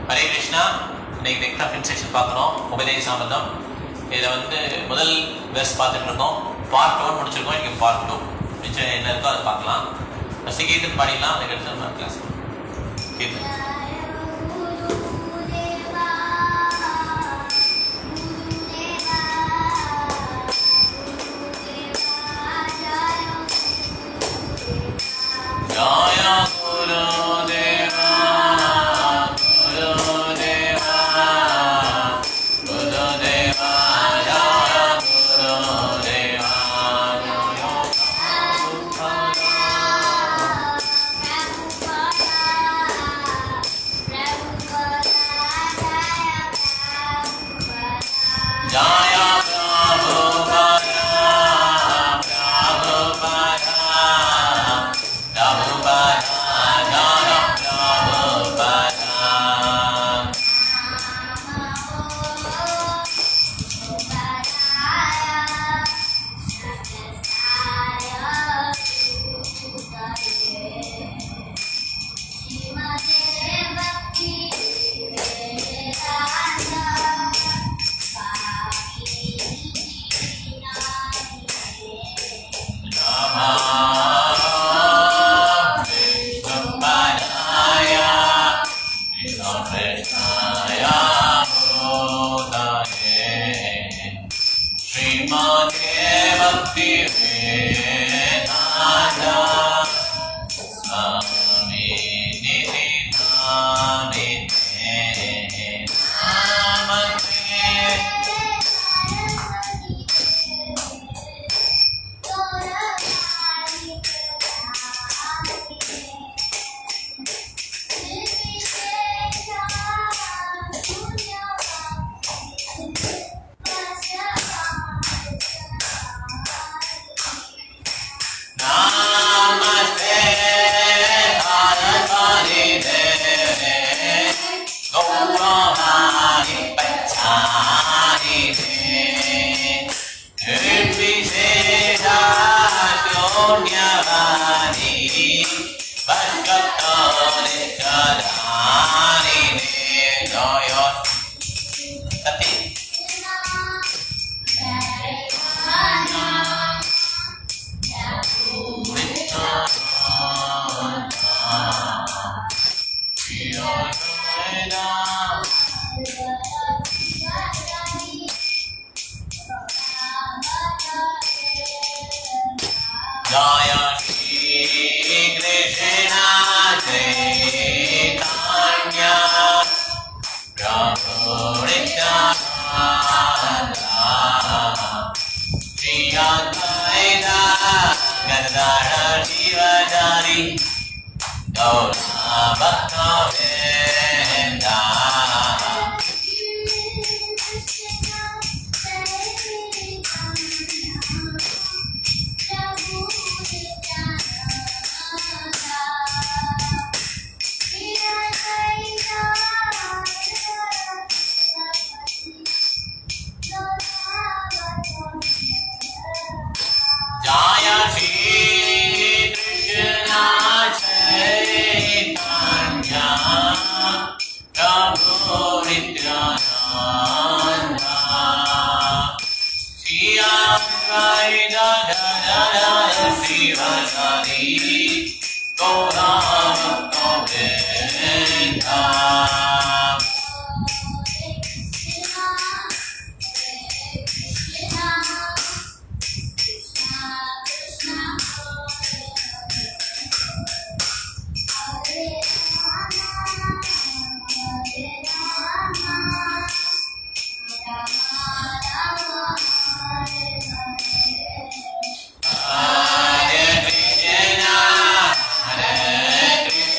ஹரே கிருஷ்ணா. இன்னைக்கு next section பார்க்குறோம், உபதேச சம்பந்தம். இதில் வந்து முதல் வெர்ஸ் பார்த்துட்டு இருக்கோம். பார்ட் 1 முடிச்சிருக்கோம். இன்றைக்கி பார்ட் 2 மிச்சம் என்ன இருக்கோ அதை பார்க்கலாம். ஃபஸ்ட்டு கீர்த்தன் பாடிடலாம், அதுக்கடுத்து நம்ம கிளாஸ் கீர்த்தன். ஜாயா குருதேவா குருதேவா குருதேவா ஜாயா குருதேவா ஜாயா Hare Krishna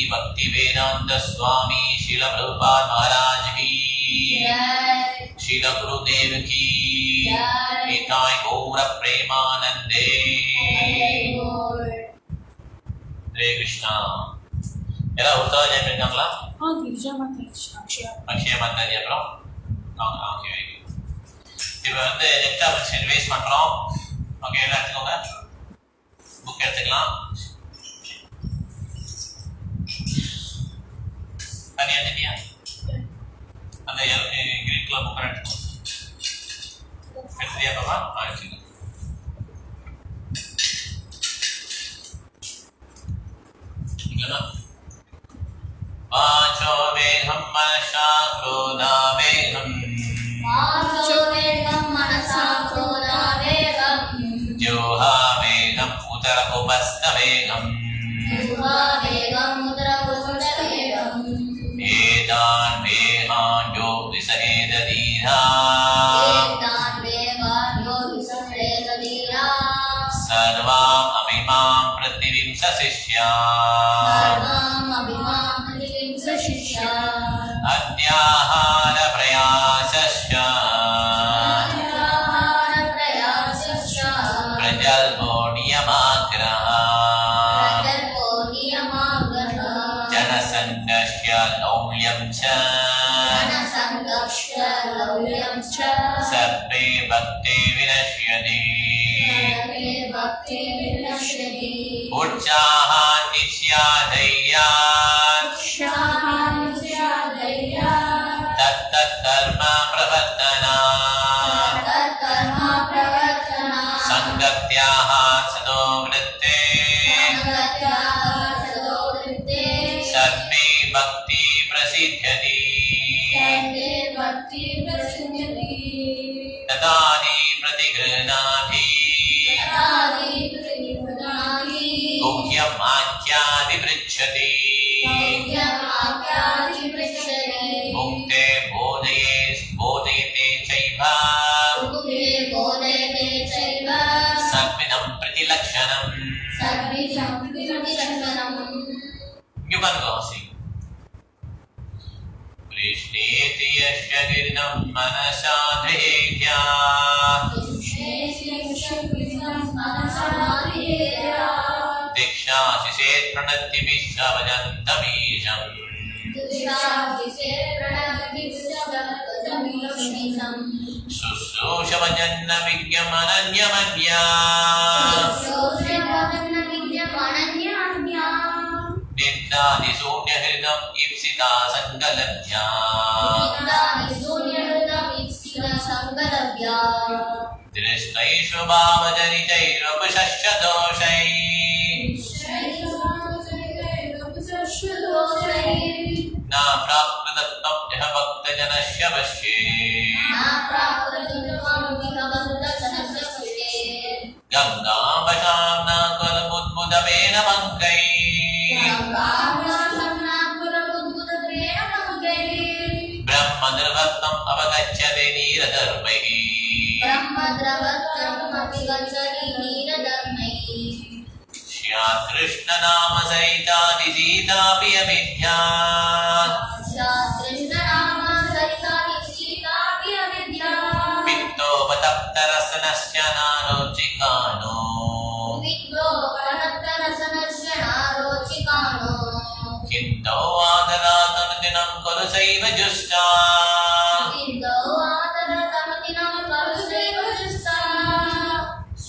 भक्तिवेदांत स्वामी श्रील प्रभुपाद महाराज की, श्रील गुरुदेव की, निताय गौर प्रेमानंदे। हरे कृष्णा। ఎలా ఉత్తర చెప్పినాங்களா? గిరిజా మాత அக்ஷய மாதாஜி அப்புறம் ஓகே. இப்போ வந்து நெக்ஸ்ட் ரிவைஸ் பண்றோம். ஓகே, எல்லாம் எடுத்துக்கோங்க, புக் எடுத்துக்கலாம். தனி எடுத்துட்டியா? அந்த கிரீன் கலர் புக் எடுத்துட்டியா பாபா? எடுத்துக்கோ. वाचो वेहं मनसा क्रोधावेहं, वाचो वेगं मनसा क्रोधावेगं, जोहावेहं उदर उपस्थवेहं, जुहावेगं उदरपुष्टवेगं, एतान् वेहान् यो विसहेद धीरा, एतान् वेगान् यो विसहेद धीरा, सर्वाम् अमिमां पृथिवीं सशिष्यात्, सर्वाम् अभिमां पृथिवीं सशिष्यात्, अद्याहार प्रयासश्च प्रजल्भो नियमाग्रहः, जनसङ्घस्य लौल्यं च सर्वे भक्ते विनश्यति, उत्साहात् स्यादय्यात् तत्तत्कर्म प्रवर्तनात्, सङ्गत्याः सदो वृत्ते सर्वे भक्ति प्रसिद्ध्यति, तदानि प्रतिगृह्णाति गुह्यमाख्यादिपृच्छति, मुक्ते बोधयते चैव सर्विदं प्रतिलक्षणम्, You can go sing. Krishneti yasya girdam manasa dhya Diksha sishet pranati vishavajantamisham Sushushavajanna vigyamananyamanya Nindadi sunya hridam ipsita sangalavya Drishtaishu bhavajarichairupashasya doshai Na prakrdattam yaha bhaktajanasya vashe Ganga vashamna kalmudmudavena mankai Brahma nirvattam avagachyate neeradharmaihi Shyat Krishna nama saitani sitapi avidya Vitto pataptarasanasya narochikano Kinto adaratanudinam karusaiva justa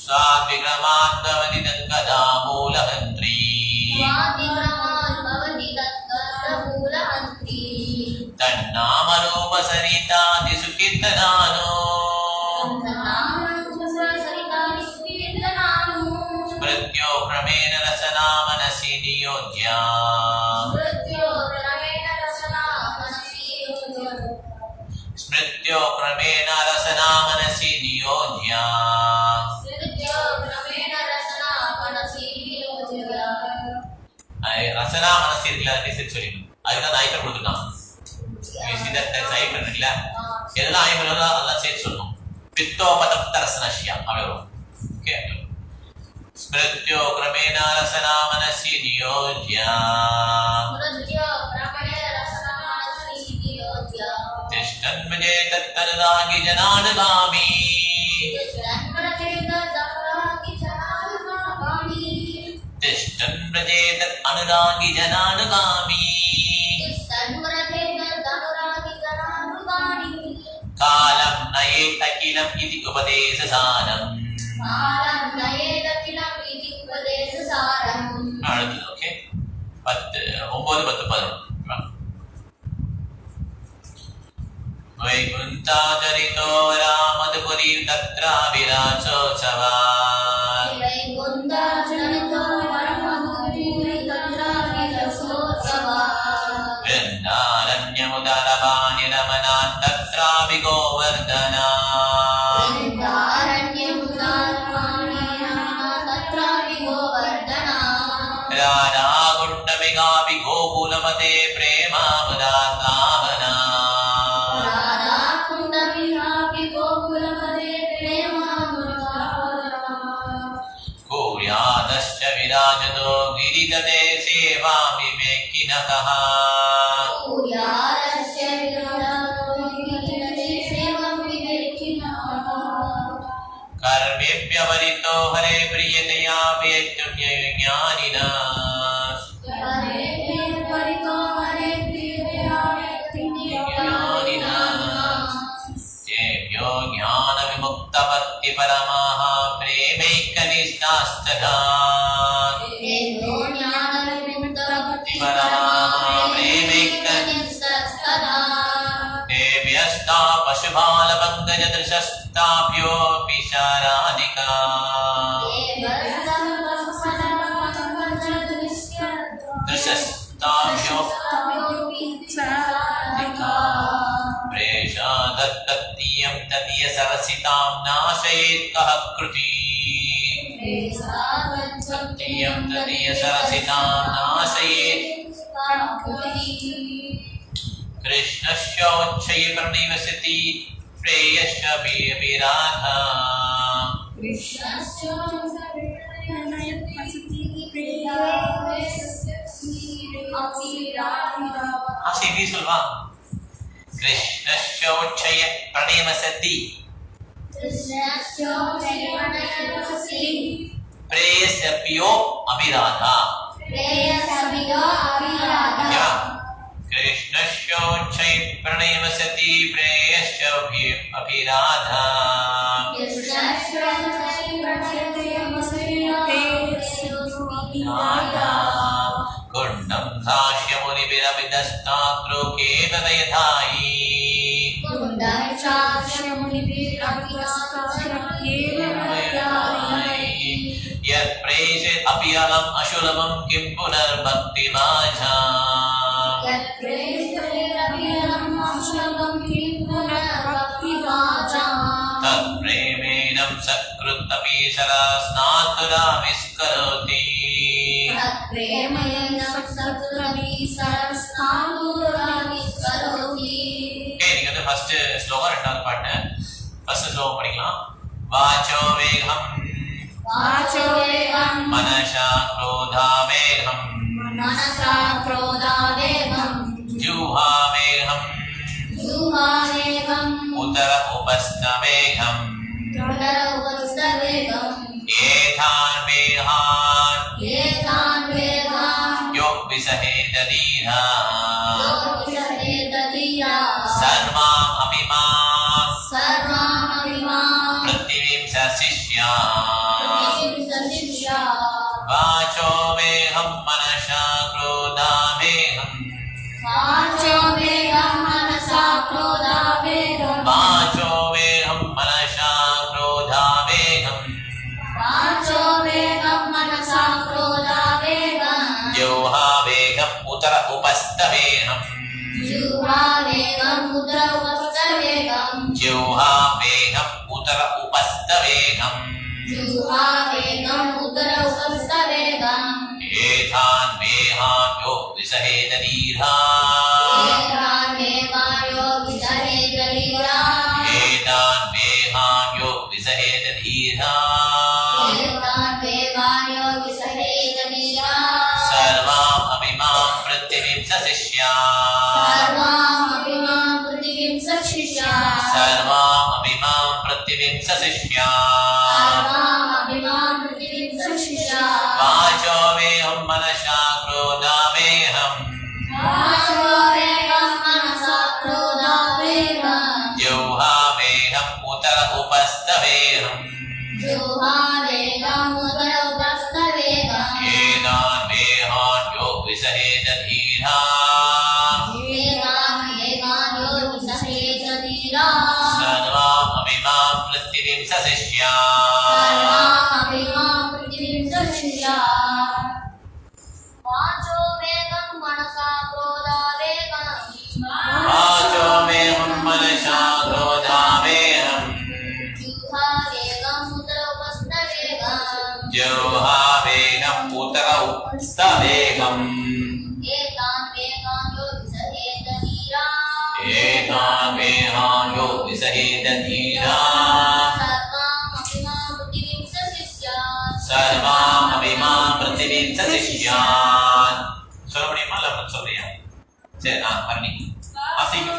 Swadvikramadvavadidat kadamulahantri Tannamarupa saritati sukirtanano Smrityo pramena rasana manasi niyodhya Smrityo pramena rasana manasi niyodhya Rasna மனசு இருக்குல்ல decide சொல்லிடணும் அதுதான் அந்த item கொடுத்துருக்கான் item இருக்குல்ல எதெல்லாம் item அதெல்லாம் சேர்த்து சொல்லணும் பித்தோ பதப்த ரசனஷ்யா அப்படி வரும் ஓகே ஸ்மிருத்யோ கிரமேண ரசனா மனசி நியோஜ்யா திஷ்டன் விஜே தத்தனுராகி ஜனானுகாமி Tishtan prajetat anuragi jananugami Kalam nayet akilam iti upadesasanam அடுத்தது ஓகே 10 9 10 11 வைகுந்தாஜரிதோ ராமதுபுரி தத்ரா விராஜோத்சவா Vrindaranyamudalabhani ramanat tatrapi govardhana Radha Gundavigapi gokulamate prema mudatavana Kuryadasya virajato giridate sevami mekkinakaha Karmebhya varito hare priyataya vyajnamya jnanina Jebhyo jnana vimukta bhakti paramaha premaikanistastha Devyasta pashubhala pankaj drishastabhyo pisharadika Drishastabhyo Presha dattatiyam tatiya sarasitam nashayet kahakruti Tatiyam tatiya sarasitam nashayet Krishnasya uchchaye pranivasati preyasya viradha fast English சொல்வா कृष्णश्चोच्छय प्रणेमसति प्रेयस्यप्यो अभिराधा क्या कृष्णश्चोच्छय प्रणेमसति प्रेयस्यप्यो अभिराधा कुंडं धाष्यमुनिभिरभिदस्तात्रोकेन दयधायि यत् प्रेषेत् अपि अलम् अशुलभं किं पुनर्भक्तिमाझा तत्प्रेमेण सकृदपि सदा स्नातुराविष्करोति நீங்க வந்து first ஸ்லோகம் ரெண்டாவது பாட்டு ஃபர்ஸ்ட் ஸ்லோகம் படிக்கலாம் வாச்சோ வேகம் मनसा क्रोधा वेगम जुहा वेगम उदर उपस्थ वेगम एतान वेगान यो विसहेत धीरा सर्वाम् अभिमां पृथिवीं सशिष्या वाचो वेगं मनसा क्रोधा वेगं वाचो वेगं मनसा क्रोधा वेगं जुहा वेगं उतर उपस्थ वेगं जुहा वेगं उतर उपस्थ वेगं एतान वेगान यो विसहेत धीरा एतान वेगान यो विसहेत धीरा सर्वाम् अभिमां पृथिवीं सशिष्या सर्वाम् अभिमां पृथिवीं सशिष्या वाचो वेहं मनसा क्रोधा वेहं जुहा वेहं उतर उपस्थ वेहं एतान वेगान यो विसहेत धीरा सर्वाम् अभिमां पृथिवीं सशिष्या वाचो वेगं मनसा क्रोधा वेगं वाचो वेहं मनसा क्रोधा वेहं जुहा वेगं उदर उपस्थ वेगं जुहा वेगं उतर उपस्थ वेगं एतान वेगान यो विसहेत धीरा सर्वाम् अभिमां पृथिवीं सशिष्या சொல்ல முடியுமா இல்ல நான் சொல்றியா சரி மரணி வாசிக்கு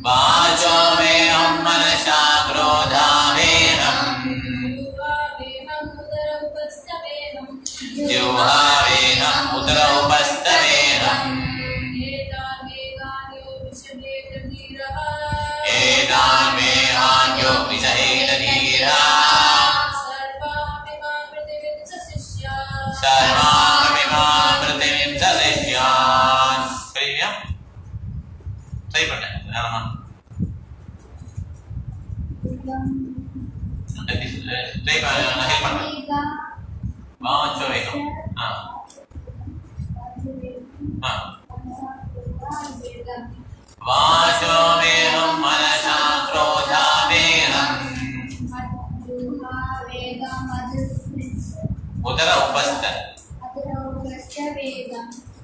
वाचो वेहं मनसा क्रोधा वेहं जुहा वेगं उतर उपस्थ वेगं एतान वेगान यो विसहेत धीरा सर्वामिमां पृथिवीं सशिष्या कहिए सही पढ़ना है आराम सही पढ़ना है पढ़ना वाचो वेगं हां वाचो वेगं मनसा क्रोधा वेगं उदर उपस्थ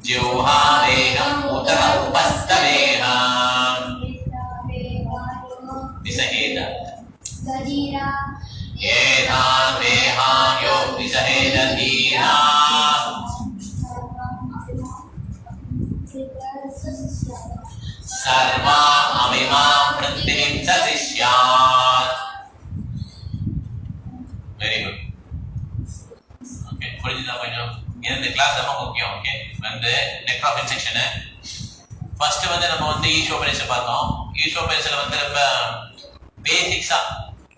जुहा वेगं उदर उपस्थ वेगं विसहेत एतान वेगान यो विसहेत धीरा सर्वा अमिमा पृथ्वीं च तिष्यात्. Very good. Okay, புரிஞ்சுதா கொஞ்சம்? இந்த கிளாஸ் ரொம்ப முக்கியம். ஓகே, வந்து நெக் ஆஃப் இன்செக்ஷன் ஃபர்ஸ்ட் வந்து நம்ம வந்து ஈஷோபரிஷை பார்த்தோம். ஈஷோபரிஷில் வந்து ரொம்ப பேசிக்ஸா,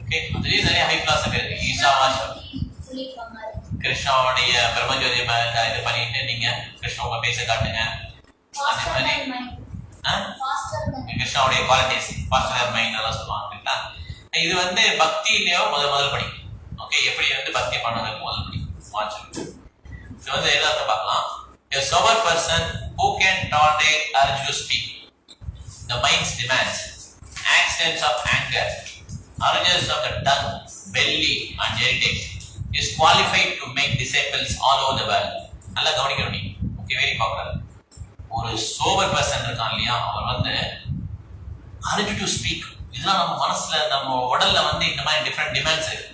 ஓகே, அதுலேயே நிறைய ஹை கிளாஸ் இருக்கு. ஈஷாவாஷம் கிருஷ்ணாவுடைய பிரம்மஜோதி இது பண்ணிட்டு நீங்க கிருஷ்ணாவை பேச காட்டுங்க. அதே மாதிரி கிருஷ்ணாவுடைய குவாலிட்டிஸ் ஃபாஸ்டர் மைண்ட் எல்லாம் சொல்லுவாங்க. இது வந்து பக்தியிலேயோ முதல் படி. ஓகே, எப்படி வந்து பக்தி பண்ணுறதுக்கு முதல் படி வாட்ச். இது வந்து எல்லாத்தையும் பார்க்கலாம். A sober person who can tolerate urge to speak, the mind's demands, accidents of anger, urges of the tongue, belly and irritation, is qualified to make disciples all over the world. நல்லா கவனிக்கணும் நீ. Okay, very popular. ஒரு sober person இருக்கான் இல்லையா, அவர் வந்து urge to speak, இதெல்லாம் நம்ம மனசுல நம்ம உடல்ல வந்து இந்த மாதிரி டிஃப்ரெண்ட் டிமாண்ட்ஸ் இருக்கு.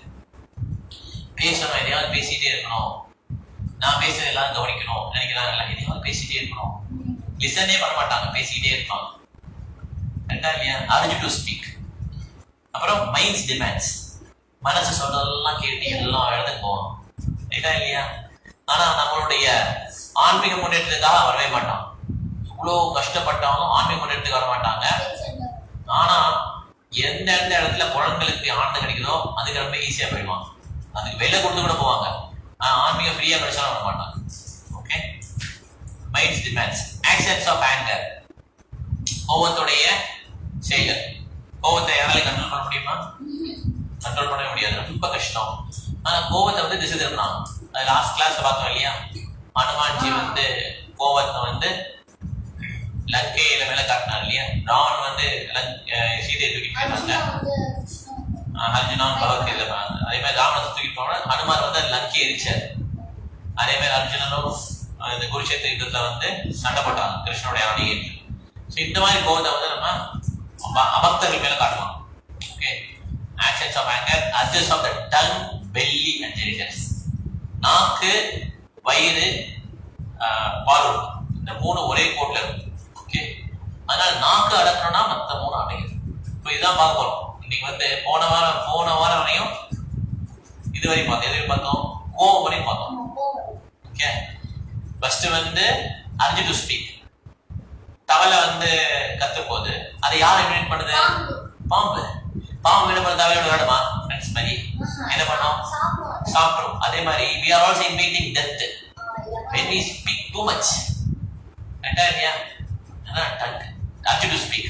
பேசணும், எதையாவது பேசிட்டே இருக்கணும், நான் பேசுறது எல்லாம் கவனிக்கணும் நினைக்கிறாங்கல்ல, எதையாவது பேசிட்டே இருக்கணும், லிசனே பண்ண மாட்டாங்க, பேசிக்கிட்டே இருப்பாங்க. கரெக்டா இல்லையா? urge to speak. அப்புறம் மைண்ட்ஸ் டிமாண்ட்ஸ், மனசு சொல்றதெல்லாம் கேட்டு எல்லா இடத்துக்கு போகணும். ரைட்டா இல்லையா? ஆனா நம்மளுடைய ஆன்மீக முன்னேற்றத்துக்காக வரவே மாட்டான். இவ்வளோ கஷ்டப்பட்டாலும் ஆன்மீக முன்னேற்றத்துக்கு வர மாட்டாங்க. ஆனா எந்த இடத்துல குழந்தைகளுக்கு ஆனந்தம் கிடைக்குதோ அதுக்கு ரொம்ப ஈஸியா போயிடுவாங்க. அதுக்கு வெளில கொடுத்து கூட போவாங்க. ஆன்மீகம் ஃப்ரீயா கிடைச்சாலும் வர மாட்டாங்க. Okay, minds demands, actions of anger, கோபத்துடைய செயல். கோபத்தை யாராலையும் கண்ட்ரோல் பண்ண முடியுமா? கண்ட்ரோல் பண்ணவே முடியாது, ரொம்ப கஷ்டம். ஆனா கோபத்தை வந்து திசை திருப்பினாங்க. அது லாஸ்ட் கிளாஸ்ல பார்த்தோம் இல்லையா, ஹனுமான்ஜி வந்து கோபத்தை வந்து லங்கையில மேல காட்டினார் இல்லையா. ராவன் வந்து சீதையை தூக்கிட்டு போயிருந்தாங்க, அர்ஜுனான் பகவத்கீதை. அதே மாதிரி ராவணத்தை தூக்கிட்டு போன ஹனுமார் வந்து லங்கை எரிச்சார். அதே மாதிரி அர்ஜுனனும் இந்த குருஷேத்திர யுத்தத்துல வந்து சண்டை போட்டாங்க கிருஷ்ணனுடைய ஆணையை. இந்த மாதிரி கோபத்தை வந்து நம்ம அபக்தர்கள் மேல காட்டுவோம். Okay, actions of anger, urges of the tongue, belly and genitals. நாக்கு, வயிறு, பால், இந்த மூணு ஒரே கோட்ல இருக்கு. ஓகே, அதனால நாக்கு அடக்கணும்னா மற்ற மூணு அடையுது. இப்போ இதுதான் பார்க்க போறோம். இன்னைக்கு வந்து போன வாரம் வரையும் இது வரையும் பார்த்தோம். எது பார்த்தோம்? கோபம் வரையும் பார்த்தோம். ஓகே, ஃபர்ஸ்ட் வந்து urge to speak. தவளை வந்து கத்தும் போது அதை யார் இன்வைட் பண்ணுது? பாம்பு. பாம்பு என்ன பண்ண தவளையோட விளையாடுமா? ஃப்ரெண்ட்ஸ் மாதிரி என்ன பண்ணோம்? சாப்பிடும். அதே மாதிரி we are also inviting death when we speak too much. கரெக்டா இல்லையா? அதான் tongue, urge to speak.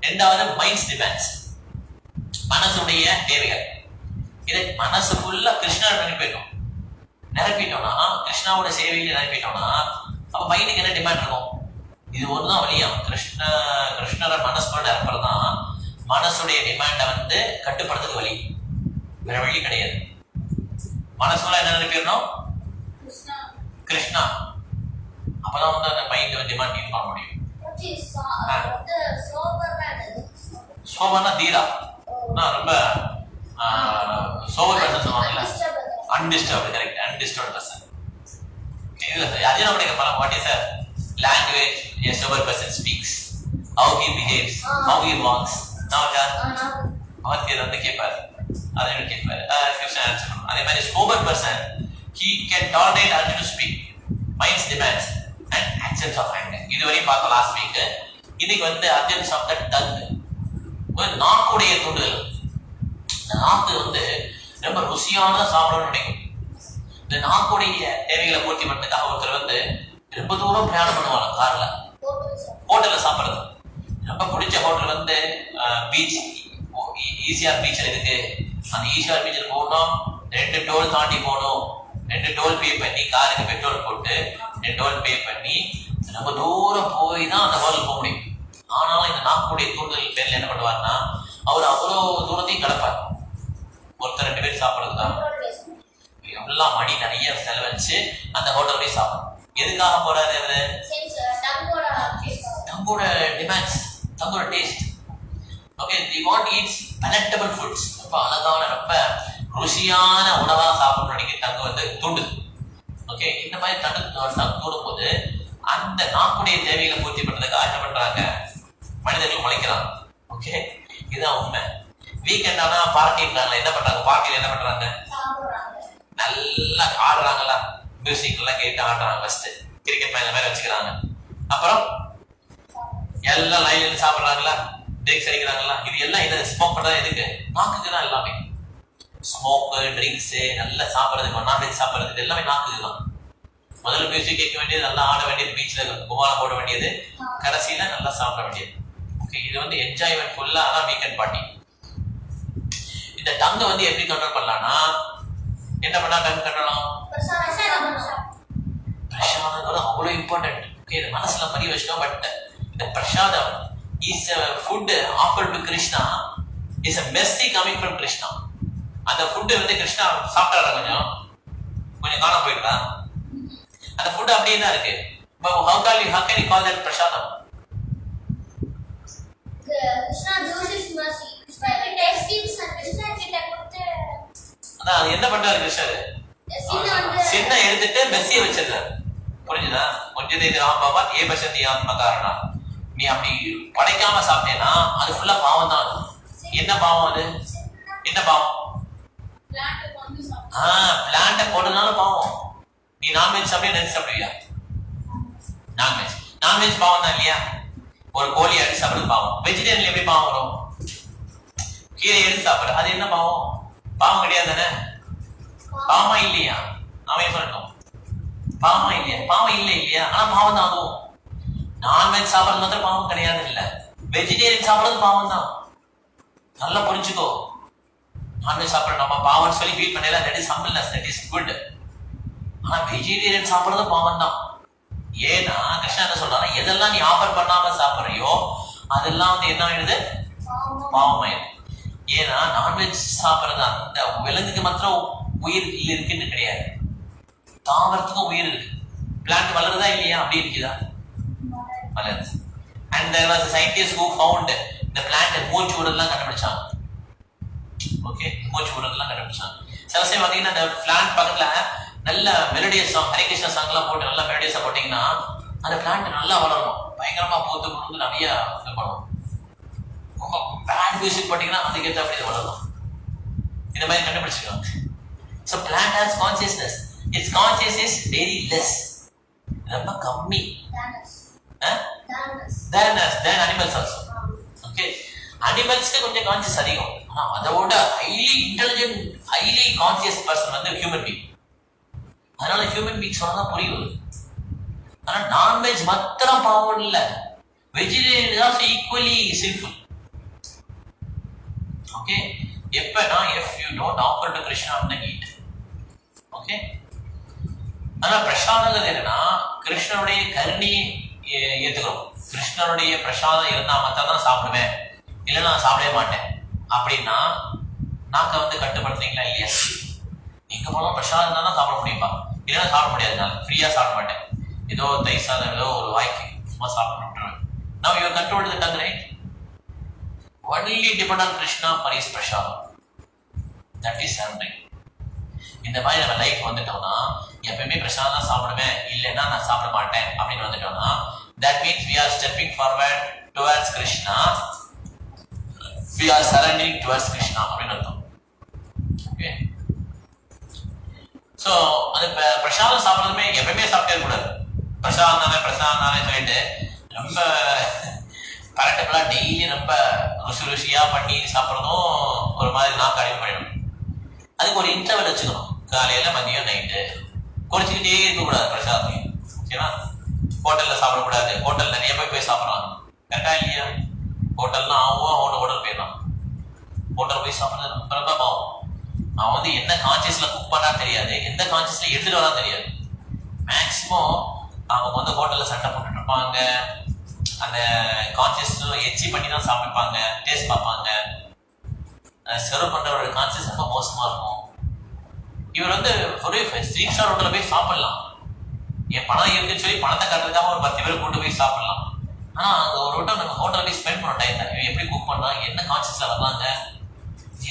ரெண்டாவது மைண்ட்ஸ் டிமாண்ட்ஸ், மனசுடைய தேவைகள். இதை மனசு ஃபுல்லா கிருஷ்ணர் நிரப்பிட்டோம்னா, கிருஷ்ணாவோட சேவையில நிரப்பிட்டோம்னா, அப்ப மைண்டுக்கு என்ன டிமாண்ட் இருக்கும்? இது ஒண்ணுதான் வழியா. கிருஷ்ணரை மனசோட நிரப்புறதுதான் மனசுடைய டிமாண்டை வந்து கட்டுப்படுத்துறது வழி. வேற வழி கிடையாது. மனசுல என்ன நினைப்பிடணும்? கிருஷ்ணா. அப்பதான் வந்து அந்த மைண்ட் வந்து டிமாண்ட் மீட் பண்ண முடியும். சோபர்னா தீரா, ரொம்ப சோபர் பர்சன் சொல்லுவாங்கல்ல, அன்டிஸ்டர்ப்டு. Correct, undisturbed person. அதே நம்முடைய பலம். What is a language a sober person speaks, how he behaves, how he walks. அவர் கேள்வி வந்து கேட்பாரு, அதை கேட்பாரு, கிருஷ்ணன் ஆன்சர் பண்ணுவார். அதே மாதிரி sober person he can tolerate urge to speak, minds demands and actions of anger. இதுவரையும் பார்த்தோம் லாஸ்ட் வீக். இன்னைக்கு வந்து urges of the tongue, ஒரு நாக்குடைய தூண்டுதல். நாக்கு வந்து ரொம்ப ருசியான சாப்பிடணும்னு நினைக்கும். இந்த நாக்குடைய தேவைகளை பூர்த்தி பண்ணுறதுக்காக ஒருத்தர் வந்து ரொம்ப தூரம் பிரயாணம் பண்ணுவாங்க கார்ல, ஹோட்டல்ல சாப்பிடுறது. ரொம்ப பிடிச்ச ஹோட்டல் வந்து பீச், ஈசிஆர் பீச்சில் இருக்கு. அந்த ஈசிஆர் பீச்சில் போகணும், 2 டோல் தாண்டி போகணும். 2 டோல் பே பண்ணி, காருக்கு பெட்ரோல் போட்டு 2 டோல் பே பண்ணி ரொம்ப தூரம் போய் தான் அந்த ஹோட்டல் போக முடியும். ஆனாலும் இந்த நாக்குடைய தூண்டுதல் பேர்ல என்ன பண்ணுவாருன்னா, அவர் அவ்வளோ தூரத்தையும் கிடப்பார் ஒருத்தர் 2 பேர் சாப்பிடுறது தான். எல்லாம் மணி நிறைய செலவழிச்சு அந்த ஹோட்டல் போய் சாப்பிடும். எதுக்காக போறாரு அவரு? தங்கோட டிமாண்ட்ஸ், தங்கோட taste. Okay, they want to eat palatable foods. ரொம்ப அழகான, ரொம்ப ருசியான உணவா சாப்பிடணும் நினைக்க தங்க வந்து தூண்டுது. ஓகே, இந்த மாதிரி தங்கு தூண்டும் போது அந்த நாக்குடைய தேவைகளை பூர்த்தி பண்றதுக்கு என்ன பண்றாங்க? மனிதர்கள் முளைக்கிறாங்க. ஓகே, இதுதான் உண்மை. வீக்கெண்ட் ஆனா பார்ட்டினால என்ன பண்றாங்க? பார்ட்டியில என்ன பண்றாங்க? நல்லா ஆடுறாங்களா, மியூசிக் எல்லாம் கேட்டு ஆடுறாங்க. ஃபர்ஸ்ட் கிரிக்கெட் மேட்ச் மாதிரி வச்சுக்கிறாங்க. அப்புறம் எல்லாம் லைன்ல சாப்பிடுறாங்களா, ட்ரிங்க்ஸ் அடிக்கிறாங்களா. இது எல்லாம் என்ன ஸ்மோக் பண்றது எதுக்கு? நாக்குக்கு தான். எல்லாமே ஸ்மோக்கு, ட்ரிங்க்ஸ், நல்லா சாப்பிட்றது, நான்வெஜ் சாப்பிட்றது, இது எல்லாமே நாக்குக்கு தான். முதல்ல மியூசிக் கேட்க வேண்டியது, நல்லா ஆட வேண்டியது, பீச்ல குமாரம் போட வேண்டியது, கடைசியில நல்லா சாப்பிட வேண்டியது. ஓகே, இது வந்து என்ஜாய்மெண்ட் ஃபுல்லா. அதான் வீக்கெண்ட் பார்ட்டி. இந்த டங்கை வந்து எப்படி கண்ட்ரோல் பண்ணலாம்னா, என்ன பண்ணா டங் கண்ட்ரோல்? பிரசாதம் அவ்வளவு இம்பார்ட்டன்ட். ஓகே, இது மனசுல பதிய வச்சிட்டோம். பட் இந்த பிரசாதம் is food offered to Krishna, is a mercy coming from Krishna. அந்த ஃபுட் வந்து கிருஷ்ணா சாப்பிட்டாரா? கொஞ்சம் காண போயிட்டா. அந்த ஃபுட் அப்படியே தான் இருக்கு. how can you call that பிரசாதம்? Krishna juice is mercy. Krishna tastes and Krishna கிட்ட அதான் என்ன பண்றாரு கிருஷ்ணர்? சின்ன எடுத்துட்டு மெஸ்ஸிய வச்சிருக்காரு. புரிஞ்சுதா? கொஞ்சம் இது ராம்பாபா ஏ பசந்தி ஆத்ம காரணா. நீ அப்படி படைக்காம சாப்பிட்டேன்னா அது ஃபுல்லா பாவம் தான். என்ன பாவம் அது? என்ன பாவம்? பிளான்ட போடுறதுனால பாவம். நீ நான்வெஜ் சாப்பிட்டே நினைச்சு சாப்பிடுவியா? நான்வெஜ் பாவம் தான் இல்லையா? ஒரு கோழி அடிச்சு சாப்பிடுறது பாவம். வெஜிடேரியன் எப்படி பாவம் வரும்? கீரை எடுத்து சாப்பிடுற அது என்ன பாவம்? பாவம் கிடையாது தானே? பாவமா இல்லையா? அவன் சொல்லட்டும், பாவமா இல்லையா? பாவம் இல்லை இல்லையா? ஆனா பாவம் தான். அதுவும் நான்வெஜ் சாப்பிடுறது மாத்திரம் பாவம் கிடையாது இல்ல, வெஜிடேரியன் சாப்பிடுறது பாவம் தான். நல்லா புரிஞ்சுக்கோ. நான்வெஜ் சாப்பிடுற நம்ம பாவம்னு சொல்லி ஃபீல் பண்ணல, that is humbleness, that is good. ஆனா வெஜிடேரியன் சாப்பிடுறது பாவம் தான். ஏன்னா கிருஷ்ணா என்ன சொல்றாங்க, எதெல்லாம் நீ ஆஃபர் பண்ணாம சாப்பிடுறியோ அதெல்லாம் வந்து என்ன ஆயிடுது? பாவம் ஆயிடுது. ஏன்னா நான்வெஜ் சாப்பிடுறது அந்த விலங்குக்கு மாத்திரம் உயிர் இருக்குன்னு கிடையாது, தாவரத்துக்கும் உயிர் இருக்கு. பிளான்ட் வளருதா இல்லையா? அப்படி இருக்குதா? வளருது. And there was a scientist who found the plant மூச்சு விடுறதுலாம் கண்டுபிடிச்சாங்க. ஓகே, மூச்சு விடுறதுலாம் கண்டுபிடிச்சாங்க. சில சமயம் பார்த்தீங்கன்னா அந்த பிளான்ட் பக்கத்துல நல்ல மெலடியஸ் சாங், ஹரிகிருஷ்ண சாங் எல்லாம் போட்டு நல்லா மெலடியஸா போட்டீங்கன்னா அந்த பிளான்ட் நல்லா வளரும், பயங்கரமா பூத்து கொடுத்து நிறைய இது பண்ணுவோம். பேட் மியூசிக் போட்டீங்கன்னா அதுக்கேற்ற அப்படி வளரும். இந்த மாதிரி கண்டுபிடிச்சிருக்காங்க. So plant has consciousness. Its consciousness is very less. ரொம்ப கம்மி. Than animals also. Okay. அனிமல்ஸ்க்கு கொஞ்சம் கான்சியஸ் அதிகம். ஆனா அதோட highly intelligent, highly conscious person வந்து ஹியூமன் பீயிங். அதனால ஹியூமன் பீயிங் சொன்னா புரியுது. ஆனா நான்வெஜ் மாத்திரம் பாவம் இல்ல, vegetarian is also equally sinful. Okay, எப்பனா if you don't offer to Krishna on the eat. Okay, ஆனா பிரசாதம் என்னன்னா கிருஷ்ணனுடைய கருணையை ஏத்துக்கிறோம். கிருஷ்ணனுடைய பிரசாதம் இருந்தா மட்டும் தான் சாப்பிடுவேன், இல்லைன்னா நான் சாப்பிடவே மாட்டேன் அப்படின்னா நாக்க வந்து கட்டுப்படுத்துறீங்களா இல்லையா? எங்க போனாலும் பிரசாதம் தான் சாப்பிட முடியுமா? இல்லைன்னா சாப்பிட முடியாது. நான் ஃப்ரீயா சாப்பிட மாட்டேன், ஏதோ தயிர் சாதம் ஏதோ ஒரு வாய்க்கு சும்மா சாப்பிட்டு விட்டுருவேன். Now you control the tongue, right? Only depend on Krishna for his prasadam. That is surrendering. இந்த மாதிரி நம்ம லைஃப் வந்துட்டோம்னா எப்பவுமே பிரசாதம் சாப்பிடுவேன், இல்லைன்னா நான் சாப்பிட மாட்டேன் அப்படின்னு வந்துட்டோம்னா that means we are stepping forward towards Krishna. We are surrendering towards Krishna அப்படின்னு அர்த்தம். ஓகே, ஸோ அது பிரசாதம் சாப்பிட்றதுமே எப்பவுமே சாப்பிட்டே கூடாது. பிரசாதம் தானே சொல்லிட்டு ரொம்ப கரெக்டபுளா டெய்லி ரொம்ப ருசியா பண்ணி சாப்பிட்றதும் ஒரு மாதிரி நாக்கு அடிமை பண்ணிடணும். அதுக்கு ஒரு இன்டர்வல் வச்சுக்கணும். காலையில, மதியம், நைட்டு குறைச்சிக்கிட்டே இருக்கக்கூடாது பிரசாதம். ஓகேவா? ஹோட்டல்ல சாப்பிடக்கூடாது. ஹோட்டல் நிறைய போய் சாப்பிட்றாங்க, கரெக்டா இல்லையா? ஹோட்டல்னா அவன் ஹோட்டல் போயிடலாம். ஹோட்டல் போய் சாப்பிட்றது ரொம்ப ரொம்ப பாவம். அவன் வந்து என்ன கான்சியஸ்ல குக் பண்ணா தெரியாது, எந்த கான்சியஸ்ல எடுத்துட்டு வரா தெரியாது. மேக்சிமம் அவங்க வந்து ஹோட்டல்ல சட்டை போட்டுட்டு இருப்பாங்க, அந்த கான்சியஸ் எச்சி பண்ணி தான் சாப்பிடுப்பாங்க, டேஸ்ட் பார்ப்பாங்க. சர்வ் பண்றவரோட கான்சியஸ் ரொம்ப மோசமா இருக்கும். இவர் வந்து ஒரு 3 ஸ்டார் ஹோட்டல்ல போய் சாப்பிடலாம், என் பணம் இருக்குன்னு சொல்லி பணத்தை கட்டுறதுக்காக ஒரு 10 பேர் கூட்டு போய் சாப்பிடலாம். ஆனா அங்க ஒரு வட்டம் நம்ம ஹோட்டல்ல போய் ஸ்பெண்ட் பண்ண டைம் தான். இவன் எப்படி குக் பண்றாங்க, என்ன கான்சியஸ்ல வர்றாங்க,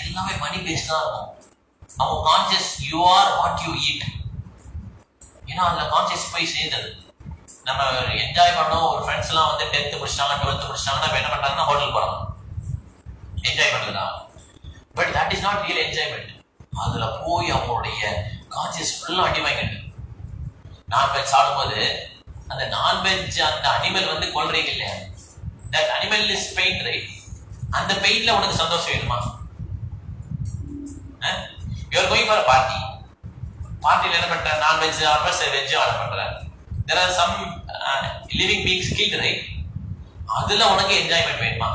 எல்லாமே மணி பேஸ்ட் தான் இருக்கும். அவங்க conscious you are what you eat. ஏன்னா அதுல கான்சியஸ் போய் சேர்ந்தது. நம்ம என்ஜாய் பண்ணோம். ஒரு ஃப்ரெண்ட்ஸ் எல்லாம் வந்து 10th முடிச்சிட்டாங்க 12th முடிச்சிட்டாங்கன்னா என்ன பண்றாங்கன்னா ஹோட்டல் போறாங்க என்ஜாய் பண்றதா. But that is not real enjoyment. அதுல போய் அவங்களுடைய கான்சியஸ் ஃபுல்லா அடி வாங்கிட்டு நான்வெஜ் சாப்பிடும்போது அந்த நான்வெஜ் அந்த அனிமல் வந்து கொல்றீங்க இல்லையா, that animal is pain right. அந்த பெயின்ல உனக்கு சந்தோஷம் வேணுமா? You are going for a party. பார்ட்டியில் என்ன பண்ற? நான்வெஜ் ஆர்டர் வெஜ் ஆர்டர் பண்ற. there are some living beings killed, right? அதுல உனக்கு என்ஜாய்மெண்ட் வேணுமா?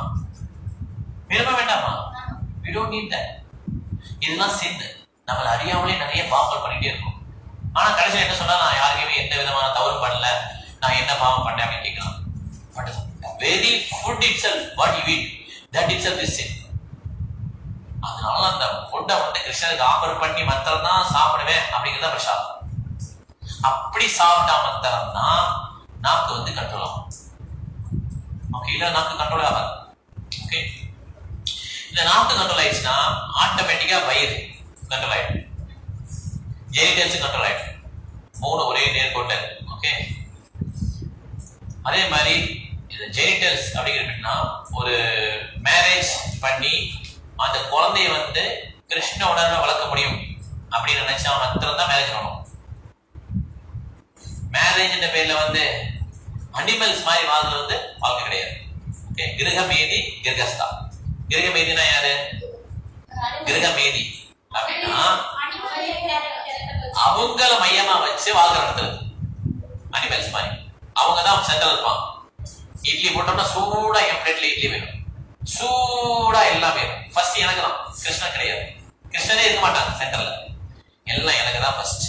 வேணுமா வேண்டாமா? we don't need that. இதெல்லாம் சிந்து. நம்மள அறியாமலே நிறைய பாவங்கள் பண்ணிட்டே இருக்கும். ஆனா கடைசியில் என்ன சொன்னா, நான் யாருக்குமே எந்த விதமான தவறு பண்ணல, நான் என்ன பாவம் பண்ணேன் அப்படின்னு கேட்கலாம். But very food itself, what you eat, that itself is sin. அதனால அந்த ஃபுட்டை வந்து கிருஷ்ணனுக்கு ஆஃபர் பண்ணி மத்திரம் தான் சாப்பிடுவேன் அப்படிங்கிறத பிரசாதம். அப்படி சாப்பிட்டா மத்திரம் தான் நாக்கு வந்து கண்ட்ரோல் ஆகும். ஓகே, இல்ல நாக்கு கண்ட்ரோல் ஆகாது. ஓகே, இந்த நாக்கு கண்ட்ரோல் ஆயிடுச்சுன்னா ஆட்டோமேட்டிக்கா வயிறு கண்ட்ரோல் ஆயிடும், ஜெனிட்டல்ஸ் கண்ட்ரோல் ஆயிடும். 3 ஒரே நேர்கோட்டை. ஓகே, அதே மாதிரி இந்த ஜெனிட்டல்ஸ் அப்படிங்கிறதுனா ஒரு மேரேஜ் பண்ணி அந்த குழந்தைய வந்து கிருஷ்ண உணர்வை வளர்க்க முடியும் அப்படின்னு நினைச்சா மாத்திரம் தான் மேரேஜ் பண்ணணும். மேரேஜ் பேர்ல வந்து அனிமல்ஸ் மாதிரி வாழ்றது வந்து வாழ்க்கை கிடையாது. ஓகே, கிரகமேதி கிரகஸ்தா. கிரகமேதினா யாரு? கிரகமேதி அப்படின்னா அவங்கள மையமா வச்சு வாழ்க்கை நடத்துறது. அனிமல்ஸ் மாதிரி அவங்க தான் சென்டர் இருப்பாங்க. இட்லி போட்டோம்னா சூடா என் பிளேட்ல இட்லி வேணும், சூடா எல்லாம் வேணும். ஃபர்ஸ்ட் எனக்கு தான், கிருஷ்ணன் கிடையாது. கிருஷ்ணனே இருக்க மாட்டாங்க சென்டர்ல. எல்லாம் எனக்கு தான் ஃபர்ஸ்ட்.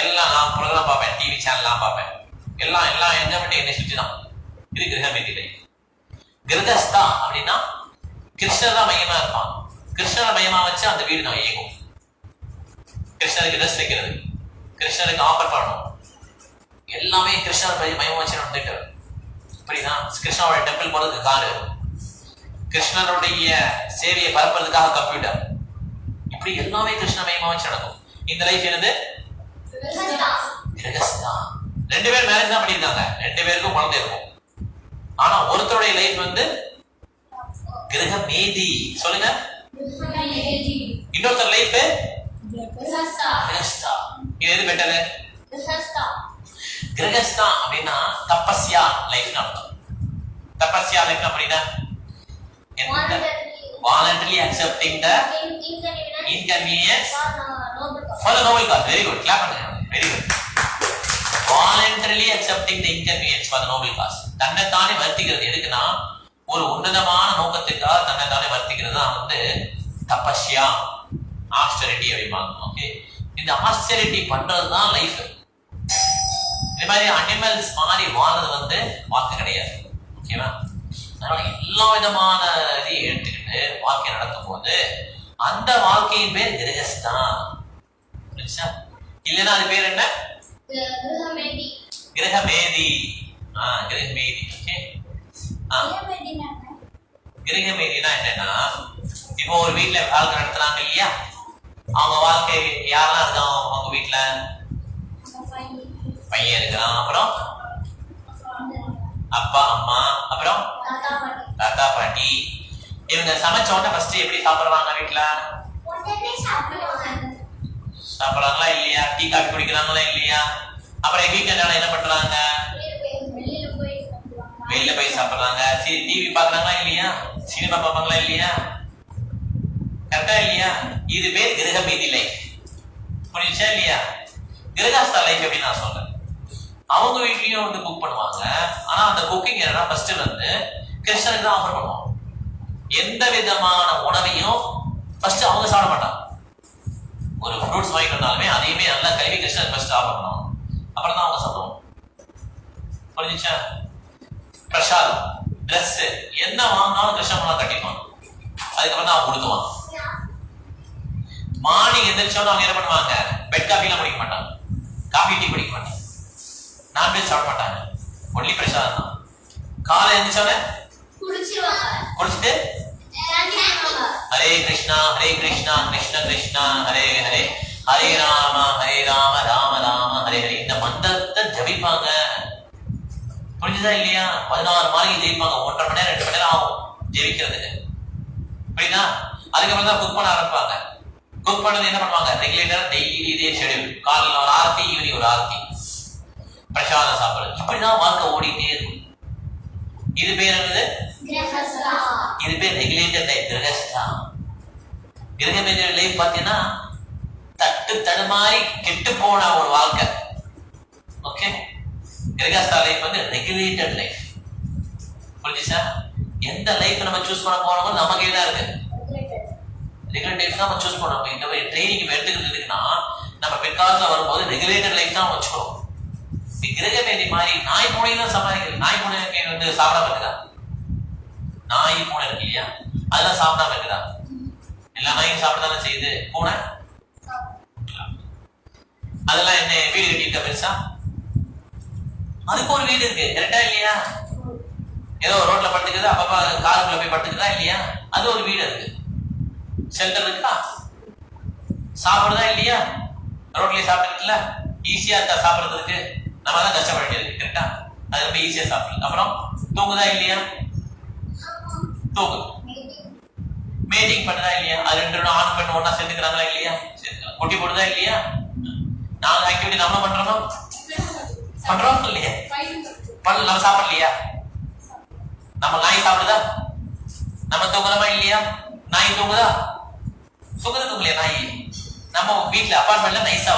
எல்லாம் நான் ப்ரோக்ராம் பார்ப்பேன், டிவி சேனல்லாம் பார்ப்பேன், எல்லாம் என்ஜாய்மெண்ட் என்னை சுற்றி தான். இது கிரகமேதி. கிரகஸ்தா அப்படின்னா கிருஷ்ணர் தான் மையமா இருப்பான். கிருஷ்ணரை மையமா வச்சு அந்த வீடு நான் இயங்கும். கிருஷ்ணருக்கு ட்ரெஸ் வைக்கிறது, கிருஷ்ணருக்கு ஆஃபர் பண்ணணும், எல்லாமே கிருஷ்ணர் மையமா வச்சு நடந்துட்டு. இப்படிதான் கிருஷ்ணாவோட டெம்பிள் போறதுக்கு காரு, கிருஷ்ணனுடைய சேவையை பரப்புறதுக்காக கம்ப்யூட்டர், இப்படி எல்லாமே கிருஷ்ண மையமா வச்சு நடக்கும். இந்த லைஃப் என்னது? கிரகஸ்தா. 2 பேர் மேரேஜ் தான் பண்ணியிருக்காங்க, 2 பேருக்கும் குழந்தை இருக்கும். ஆனா ஒருத்தருடைய லைஃப் வந்து கிரகமேதி. சொல்லுங்க. இன்னொருத்தர் லைஃப் கிரகஸ்தா. இது எது பெட்டரு? கிரகஸ்தா அப்படின்னா தபஸ்யா லைஃப் அர்த்தம். தபஸ்யா லைஃப் அப்படின்னா voluntarily accepting the inconvenience for the noble cause. Very good, clap பண்ணுங்க. Very good. Voluntarily accepting the inconvenience for the noble cause. தன்னைத்தானே வருத்திக்கிறது. எதுக்குன்னா ஒரு உன்னதமான நோக்கத்துக்காக தன்னைத்தானே வருத்திக்கிறது தான் வந்து தபஸ்யா, ஆஸ்டரிட்டி அப்படிம்பாங்க. ஓகே, இந்த ஆஸ்டரிட்டி பண்றது தான் லைஃப். இந்த மாதிரி அனிமல்ஸ் மாதிரி வாழ்றது வந்து வாழ்க்கை கிடையாது. ஓகேவா? அதனால எல்லா விதமான இதையும் எடுத்துக்கிட்டு வாழ்க்கை நடக்கும் போது அந்த வாழ்க்கையின் பேர் கிரகஸ்தா. இல்லைன்னா அது பேர் என்ன? கிரகமேதி. கிரகமேதி. ஓகே, கிரகமேதினா என்னன்னா, இப்போ ஒரு வீட்டுல வாழ்க்கை நடத்துறாங்க இல்லையா, அவங்க வாழ்க்கை யாரெல்லாம் இருக்காங்க அவங்க வீட்டுல? பையன் இருக்கிறான், அப்புறம் அப்பா அம்மா, அப்புறம் தாத்தா பாட்டி. இவங்க சமைச்ச உடனே ஃபர்ஸ்ட் எப்படி சாப்பிடுறாங்க? வீட்டுல சாப்பிடுறாங்களா இல்லையா? டீ காஃபி குடிக்கிறாங்களா இல்லையா? அப்புறம் வீக்கெண்ட் என்ன பண்றாங்க? வெளியில போய் சாப்பிடுறாங்க. டிவி பாக்குறாங்களா இல்லையா? சினிமா பார்ப்பாங்களா இல்லையா? கரெக்டா இல்லையா? இது பேர் கிரகமேதி லைஃப். புரியுச்சா இல்லையா? கிரகஸ்தா லைஃப் எப்படி நான் சொல்றேன். அவங்க வீட்லயும் வந்து குக் பண்ணுவாங்க. ஆனா அந்த குக்கிங் என்னன்னா ஃபர்ஸ்ட் வந்து கிருஷ்ணனுக்கு தான் ஆஃபர் பண்ணுவாங்க. எந்த விதமான உணவையும் ஃபர்ஸ்ட் அவங்க சாப்பிட மாட்டாங்க. ஒரு ஃப்ரூட்ஸ் வாங்கிட்டு வந்தாலுமே அதையுமே நல்லா கழுவி கிருஷ்ணனுக்கு ஃபர்ஸ்ட் ஆஃபர் பண்ணுவாங்க, அப்புறம் தான் அவங்க சாப்பிடுவாங்க. புரிஞ்சுச்சா? பிரசாதம், ட்ரெஸ் என்ன வாங்கினாலும் கிருஷ்ணன் கட்டிக்குவாங்க, அதுக்கப்புறம் தான் அவங்க கொடுத்துவாங்க. மார்னிங் எந்திரிச்சோன்னு அவங்க என்ன பண்ணுவாங்க? பெட் காஃபிலாம் குடிக்க மாட்டாங்க, காஃபி டீ குடிக்க மாட்டாங்க, நான்வெஜ் சாப்பிட மாட்டாங்க, ஒன்லி பிரசாதம் தான். காலை எந்திரிச்சோன்னு குடிச்சிட்டு ஹரே கிருஷ்ணா கிருஷ்ணா கிருஷ்ணா ஹரே ஹரே, ஹரே ராம ராம ராம ஹரே ஹரே இந்த மந்திரத்தை ஜபிப்பாங்க. புரிஞ்சுதா இல்லையா? 16 மாளிகை ஜெயிப்பாங்க, 1.5 மணி நேரம் 2 மணி நேரம் ஆகும் ஜெயிக்கிறதுக்கு. புரியுதா? அதுக்கப்புறம் தான் குக் பண்ண ஆரம்பிப்பாங்க. குக் பண்ணது என்ன பண்ணுவாங்க? ரெகுலேட்டர் டெய்லி இதே ஷெடியூல். காலையில் ஒரு ஆரத்தி, ஈவினிங் ஒரு ஆரத்தி, பிரசாதம் சாப்பிடுறது. இப்படிதான் வாழ்க்கை ஓடிட்டே இருக்கும். இது பேர் என்னது? இது பேர் ரெகுலேட்டர் லைஃப், கிரகஸ்தா. கிரகமேந்திர லைஃப் பார்த்தீங்கன்னா தட்டு தடுமாறி கெட்டு போன ஒரு வாழ்க்கை. ஓகே, கிரகஸ்தா லைஃப் வந்து ரெகுலேட்டட் லைஃப். புரிஞ்சுச்சா? எந்த லைஃப் நம்ம சூஸ் பண்ண போறோமோ நமக்கே தான் இருக்கு. ரெகுலேட்டட் லைஃப் தான் நம்ம சூஸ் பண்ணணும். இந்த மாதிரி ட்ரைனிங் எடுத்துக்கிட்டு இருக்குன்னா நம்ம பிற்காலத்தில் வரும்போது ரெகுலேட்டட் லைஃப் தான் வச்சுக்கணும். கிரகமேதி மாதிரி நாய் பூனையும் தான் சமாளிக்கிறது. நாய் பூனை வந்து சாப்பிடாம இருக்குதா? நாய் பூனை இருக்கு இல்லையா, அதெல்லாம் சாப்பிடாம இருக்குதா? எல்லா நாயும் சாப்பிடதானே செய்யுது. பூனை அதெல்லாம் என்ன வீடு கட்டிட்டா பெருசா? அதுக்கு ஒரு வீடு இருக்கு, கரெக்டா இல்லையா? ஏதோ ரோட்ல படுத்துக்குது, அப்பப்பா காருக்குள்ள போய் படுத்துக்குதா இல்லையா? அது ஒரு வீடு இருக்கு. ஷெல்டர் இருக்கா? சாப்பிடுதா இல்லையா? ரோட்லயே சாப்பிட்டுருக்குல்ல, ஈஸியா இருக்கா சாப்பிடுறதுக்கு? நம்ம தான் கஷ்டப்பட வேண்டியது, கரெக்டா? அது ரொம்ப ஈஸியா சாப்பிடுது. அப்புறம் தூங்குதா இல்லையா? தூங்குது. மேட்டிங் பண்ணுதா இல்லையா? அது 2 ஆண் பெண் ஒன்னா சேர்ந்துக்கிறாங்களா இல்லையா? சேர்ந்துக்கலாம். குட்டி போடுதா இல்லையா? நாங்க ஆக்டிவிட்டி நம்ம பண்றோமா? பண்றோம் இல்லையா? பண்ணல, நம்ம சாப்பிடலையா? நம்ம நாய் சாப்பிடுதா? நம்ம தூங்குறோமா இல்லையா? நாய் தூங்குதா? தூங்குது தூங்கலையா நாய்? நம்ம வீட்டுல அப்பார்ட்மெண்ட்ல நைஸா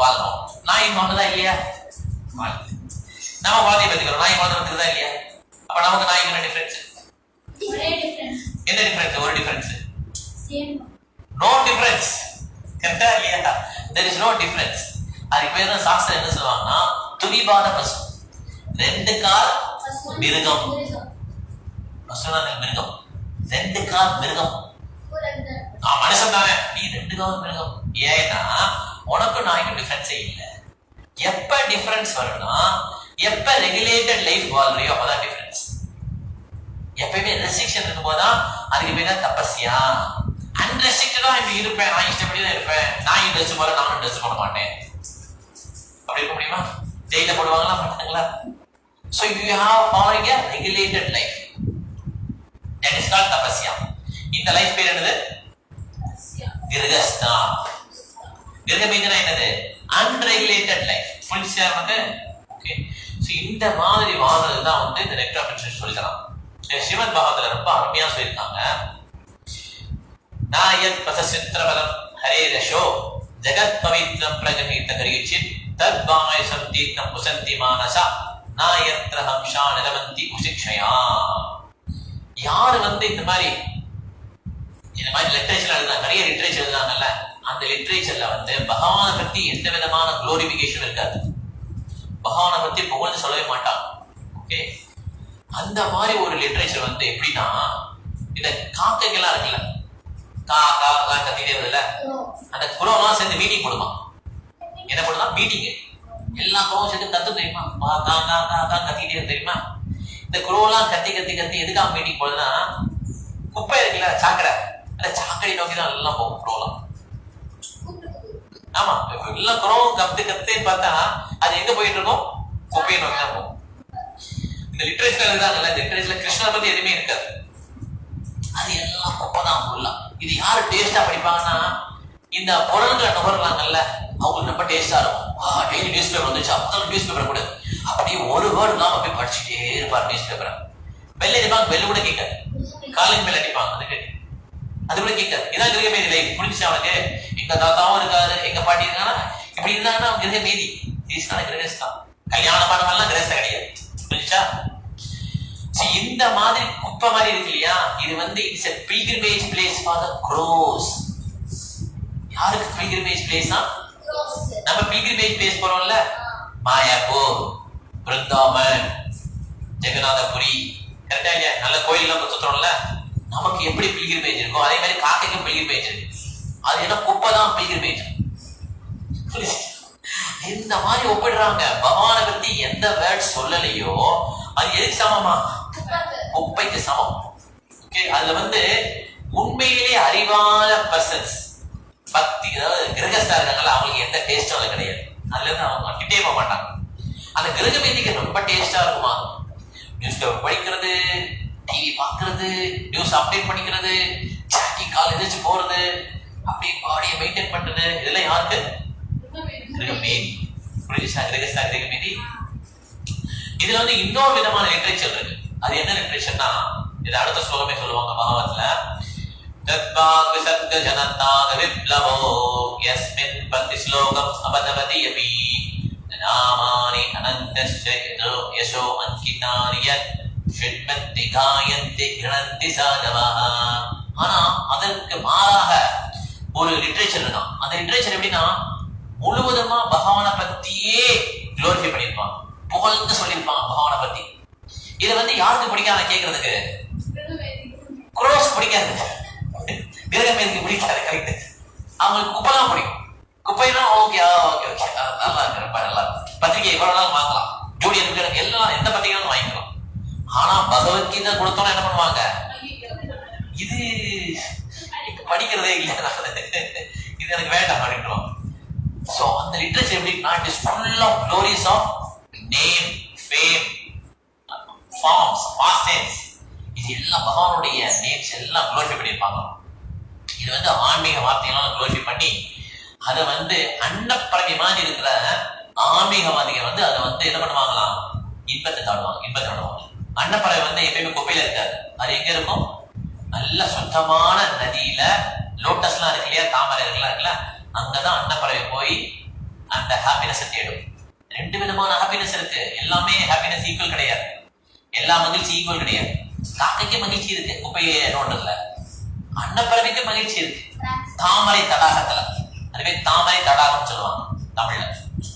வாழ்றோம். நாய் வாங்குதா இல்லையா? நம்ம குழந்தைய பத்திக்கிறோம், நாய் குழந்தை பத்திக்கிறதா இல்லையா? அப்ப நமக்கு நாய்க்கு என்ன டிஃபரன்ஸ்? என்ன டிஃபரன்ஸ்? ஒரு டிஃபரன்ஸ், நோ டிஃபரன்ஸ். கரெக்டா இல்லையா? there is no difference. அதுக்கு பேர் தான் சாஸ்திரம் என்ன சொல்லுவாங்கன்னா துரிபான பசு. 2 கால் மிருகம். பசுனாதல் மிருகம், 2 கால் மிருகம். மனுஷன் தானே, நீ 2 கால் மிருகம். ஏன்னா உனக்கு நாய்க்கு டிஃபரன்ஸே இல்லை. எப்ப டிஃபரன்ஸ் வரும்னா எப்ப ரெகுலேட்டட் லைஃப் வாழ்றியோ அப்பதான் டிஃபரன்ஸ். எப்பயுமே ரெஸ்ட்ரிக்ஷன் இருக்கும்போதுதான் அதுக்கு பேர் தான் தபஸ்யா. அன்ரெஸ்ட்ரிக்டடா இப்படி இருப்பேன், நான் இஷ்டப்படி தான் இருப்பேன், நான் ட்ரெஸ் போல நானும் ட்ரெஸ் போட மாட்டேன், அப்படி இருக்க முடியுமா? ஜெயில போடுவாங்களா மாட்டாங்களா? So you have following a regulated life, that is called tapasya. இந்த லைஃப் பேர் என்னது? கிரகஸ்தா. கிரகமேந்திரா என்னது? unregulated life. புரிஞ்சுச்சா நமக்கு? ஓகே. சோ இந்த மாதிரி வாழ்றது தான் வந்து இந்த நெக்டர் ஆஃப் இன்சென்ஸ் சொல்லிக்கலாம். ஸ்ரீமத் பாகவதத்துல ரொம்ப அருமையா சொல்லியிருக்காங்க. நாயத் பசசித்ரபலம் ஹரே ரஷோ ஜகத் பவித்ரம் பிரஜஹித கரிச்சித் தத்வாய சம்தீர்த்தம் புசந்தி மானசா நாயத்ர ஹம்ஷா நிரவந்தி உசிக்ஷயா. யாரு வந்து இந்த மாதிரி லிட்ரேச்சர் எழுதுறாங்க, நிறைய லிட்ரேச்சர் எழுதுறாங்கல்ல, அந்த லிட்ரேச்சர்ல வந்து பகவானை பத்தி எந்த விதமான குளோரிபிகேஷன் இருக்காது. பகவானை பத்தி புகழ்ந்து சொல்லவே மாட்டாங்க. ஓகே, அந்த மாதிரி ஒரு லிட்ரேச்சர் வந்து எப்படின்னா, இந்த காக்கைகள்லாம் இருக்குல்ல, கா கா கா கத்திட்டே இருக்குல்ல, அந்த குரோலாம் சேர்ந்து மீட்டிங் போடுமா. என்ன பண்ணுனா மீட்டிங், எல்லா குரோவும் சேர்ந்து கத்து தெரியுமா, கா கா கா கா கா கத்திட்டே தெரியுமா. இந்த குரோலாம் கத்தி கத்தி கத்தி எதுக்காக மீட்டிங் போடுதுன்னா, குப்பை இருக்குல்ல சாக்கடை, அந்த சாக்கடை நோக்கி தான் எல்லாம் போகும் குரோலாம். ஆமா, எல்லா குரோவும் கத்து கத்துன்னு பார்த்தா அது எங்க போயிட்டு இருக்கும்? குப்பையை நோக்கி தான் போகும். இந்த லிட்ரேச்சர் இருக்காங்கல்ல, இந்த லிட்ரேச்சர்ல கிருஷ்ணரை பத்தி எதுவுமே இருக்காது, அது எல்லாம் குப்பை தான் ஃபுல்லா. இது யாரு டேஸ்டா படிப்பாங்கன்னா, இந்த பொருள்களை நுகர்றாங்கல்ல அவங்களுக்கு ரொம்ப டேஸ்டா இருக்கும். டெய்லி நியூஸ் பேப்பர் வந்துச்சு, அப்பதான் நியூஸ் பேப்பர் கூட அப்படியே ஒரு வேர்டு இல்லாம அப்படியே படிச்சுட்டே இருப்பாரு நியூஸ் பேப்பரை. பெல் அடிப்பாங்க, பெல் கூட கேட்காது, காலிங் பெல் அடிப்பாங்க, அது கேட்டு அது கூட கேட்காது. இதான் கிரக மேதி லைஃப். புரிஞ்சுச்சு அவனுக்கு? எங்க தாத்தாவும் இருக்காரு, எங்க பாட்டி இருக்காங்கன்னா, இப்படி இருந்தாங்கன்னா அவன் கிரக மேதி. கிரகஸ்தான். கல்யாணம் பண்ணவெல்லாம் கிரகஸ்த கிடையாது. புரிஞ்சுச்சா? இந்த மாதிரி குப்பை மாதிரி இருக்கு இல்லையா, இது வந்து it's a pilgrimage place for the crows. யாருக்கு pilgrimage place? நம்ம pilgrimage place போறோம்ல, மாயாப்பூர், பிருந்தாவன், ஜெகநாதபுரி, கரெக்டா இல்லையா? நல்ல கோயில்லாம் சுத்துறோம்ல, நமக்கு எப்படி pilgrimage இருக்கும் அதே மாதிரி காக்கைக்கும் pilgrimage இருக்கு. அது என்ன குப்பை தான் pilgrimage. இந்த மாதிரி ஒப்பிடுறாங்க. பகவானை பத்தி எந்த வேர்ட் சொல்லலையோ அது எதுக்கு சமமா? குப்பைக்கு சமம். ஓகே, அதுல வந்து உண்மையிலே அறிவான பர்சன்ஸ், பக்தி, அதாவது கிரகஸ்தா இருக்காங்கல்ல, அவங்களுக்கு எந்த டேஸ்டும் அதுல கிடையாது. அதுல இருந்து அவங்க கிட்டே போக மாட்டாங்க. அந்த கிரகமேதிக்கு ரொம்ப டேஸ்டா இருக்குமா, நியூஸ் பேப்பர் படிக்கிறது, டிவி பார்க்கறது, நியூஸ் அப்டேட் பண்ணிக்கிறது, சாட்டிங் கால் எதிர்த்து போறது, அப்படியே பாடியை மெயின்டைன் பண்றது, இதெல்லாம் யாருக்கு? கிரகமேதி. புரிஞ்சுச்சா? கிரகமேதி. இதுல வந்து இன்னொரு விதமான லிட்ரேச்சர் இருக்கு. அது என்ன லிட்ரேச்சர்னா, இது அடுத்த ஸ்லோகமே சொல்லுவாங்க பாகவத்துல, தத்வாக் விசர்க ஜனதாக விப்ளவோ யஸ்மின் பத்தி ஸ்லோகம் அபதவதி யபி நாமானி அனந்தஸ்ய யசோ அங்கிதானி யத் ஷிட்மந்தி காயந்தி கிரணந்தி சாதவஹ. ஆனா அதற்கு மாறாக ஒரு லிட்ரேச்சர் இருக்கான். அந்த லிட்ரேச்சர் எப்படின்னா, முழுவதுமா பகவானை பத்தியே குளோரிஃபை பண்ணியிருப்பான், புகழ்ந்து சொல்லியிருப்பான் பகவானை பத்தி. இதை வந்து யாருக்கு பிடிக்காத கேட்கறதுக்கு? குரோஸ் பிடிக்காது, கிரகமேதிக்கு பிடிக்காது. கரெக்ட். அவங்களுக்கு குப்பைலாம் பிடிக்கும். குப்பைனா ஓகே ஓகே ஓகே நல்லா இருக்கு, ரொம்ப நல்லா இருக்கு, பத்திரிகை எவ்வளவு நாள் மாத்தலாம், ஜோடி இருக்கு, எல்லாம் எந்த பத்திரிகையும் வாங்கிக்கலாம். ஆனா பகவத்கீதை கொடுத்தோம்னா என்ன பண்ணுவாங்க? இது படிக்கிறதே இல்லை, இது எனக்கு வேண்டாம் அப்படின்றோம். So அந்த லிட்ரேச்சர் எப்படின்னா, it is full of glories of name, fame, forms, past tense. இது எல்லாம் பகவானுடைய நேம்ஸ் எல்லாம் க்ளோரிஃபை பண்ணியிருப்பாங்க. இது வந்து ஆன்மீக வார்த்தையெல்லாம் க்ளோரிஃபை பண்ணி அதை வந்து அன்னப்பறவை மாதிரி இருக்கிற ஆன்மீகவாதிகள் வந்து அதை வந்து என்ன பண்ணுவாங்களாம்? இன்பத்தை தாடுவாங்க. அன்னப்பறவை வந்து எப்பயுமே குப்பையில இருக்காது. அது எங்க இருக்கும்? நல்ல சுத்தமான நதியில, லோட்டஸ்லாம் இருக்கு இல்லையா, தாமரை இருக்குல்ல, அங்கதான் அன்னப்பறவை போய் அந்த ஹாப்பினஸ் தேடும். ரெண்டு விதமான ஹாப்பினஸ் இருக்கு. எல்லாமே ஹாப்பினஸ் ஈக்குவல் கிடையாது, எல்லா மகிழ்ச்சி ஈக்குவல் கிடையாது. காக்கைக்கு மகிழ்ச்சி இருக்கு குப்பையை நோண்டதுல, அன்னப்பறவைக்கு மகிழ்ச்சி இருக்கு தாமரை தடாகத்துல. அதுவே தாமரை தடாகம் சொல்லுவாங்க தமிழ்ல.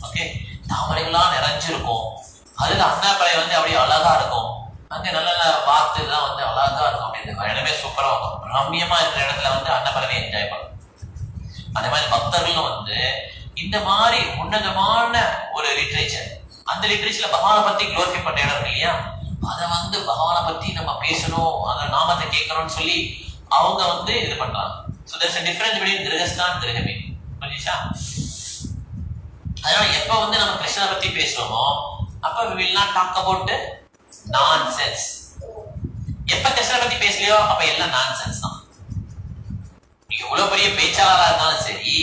ஓகே, தாமரைகள்லாம் நிறைஞ்சிருக்கும். அதுல அன்னப்பறவை வந்து அப்படியே அழகா இருக்கும். அங்க நல்ல நல்ல வாத்து எல்லாம் வந்து அழகா இருக்கும். அப்படி இடமே சூப்பரா இருக்கும். ரம்யமா இருக்கிற இடத்துல வந்து அன்னப்பறவை என்ஜாய் பண்ணும். அதே மாதிரி பக்தர்களும் வந்து இந்த மாதிரி உன்னதமான ஒரு லிட்ரேச்சர், அந்த லிட்ரேச்சர்ல பகவானை பத்தி குளோரிஃபை பண்ண இடம் இருக்கு இல்லையா, அதை வந்து பகவானை பத்தி நம்ம பேசணும், அந்த நாமத்தை கேட்கணும்னு சொல்லி அவங்க வந்து இது பண்றாங்க. So there's a difference between கிரகஸ்தா and கிரகமே. புரியுதா? அதனால எப்ப வந்து நம்ம கிருஷ்ணனை பத்தி பேசுறோமோ அப்ப we will not talk about nonsense. எப்ப கிருஷ்ணனை பத்தி பேசலையோ அப்ப எல்லாம் நான்சென்ஸ் தான். நீங்க எவ்வளவு பெரிய பேச்சாளராக இருந்தாலும் சரி,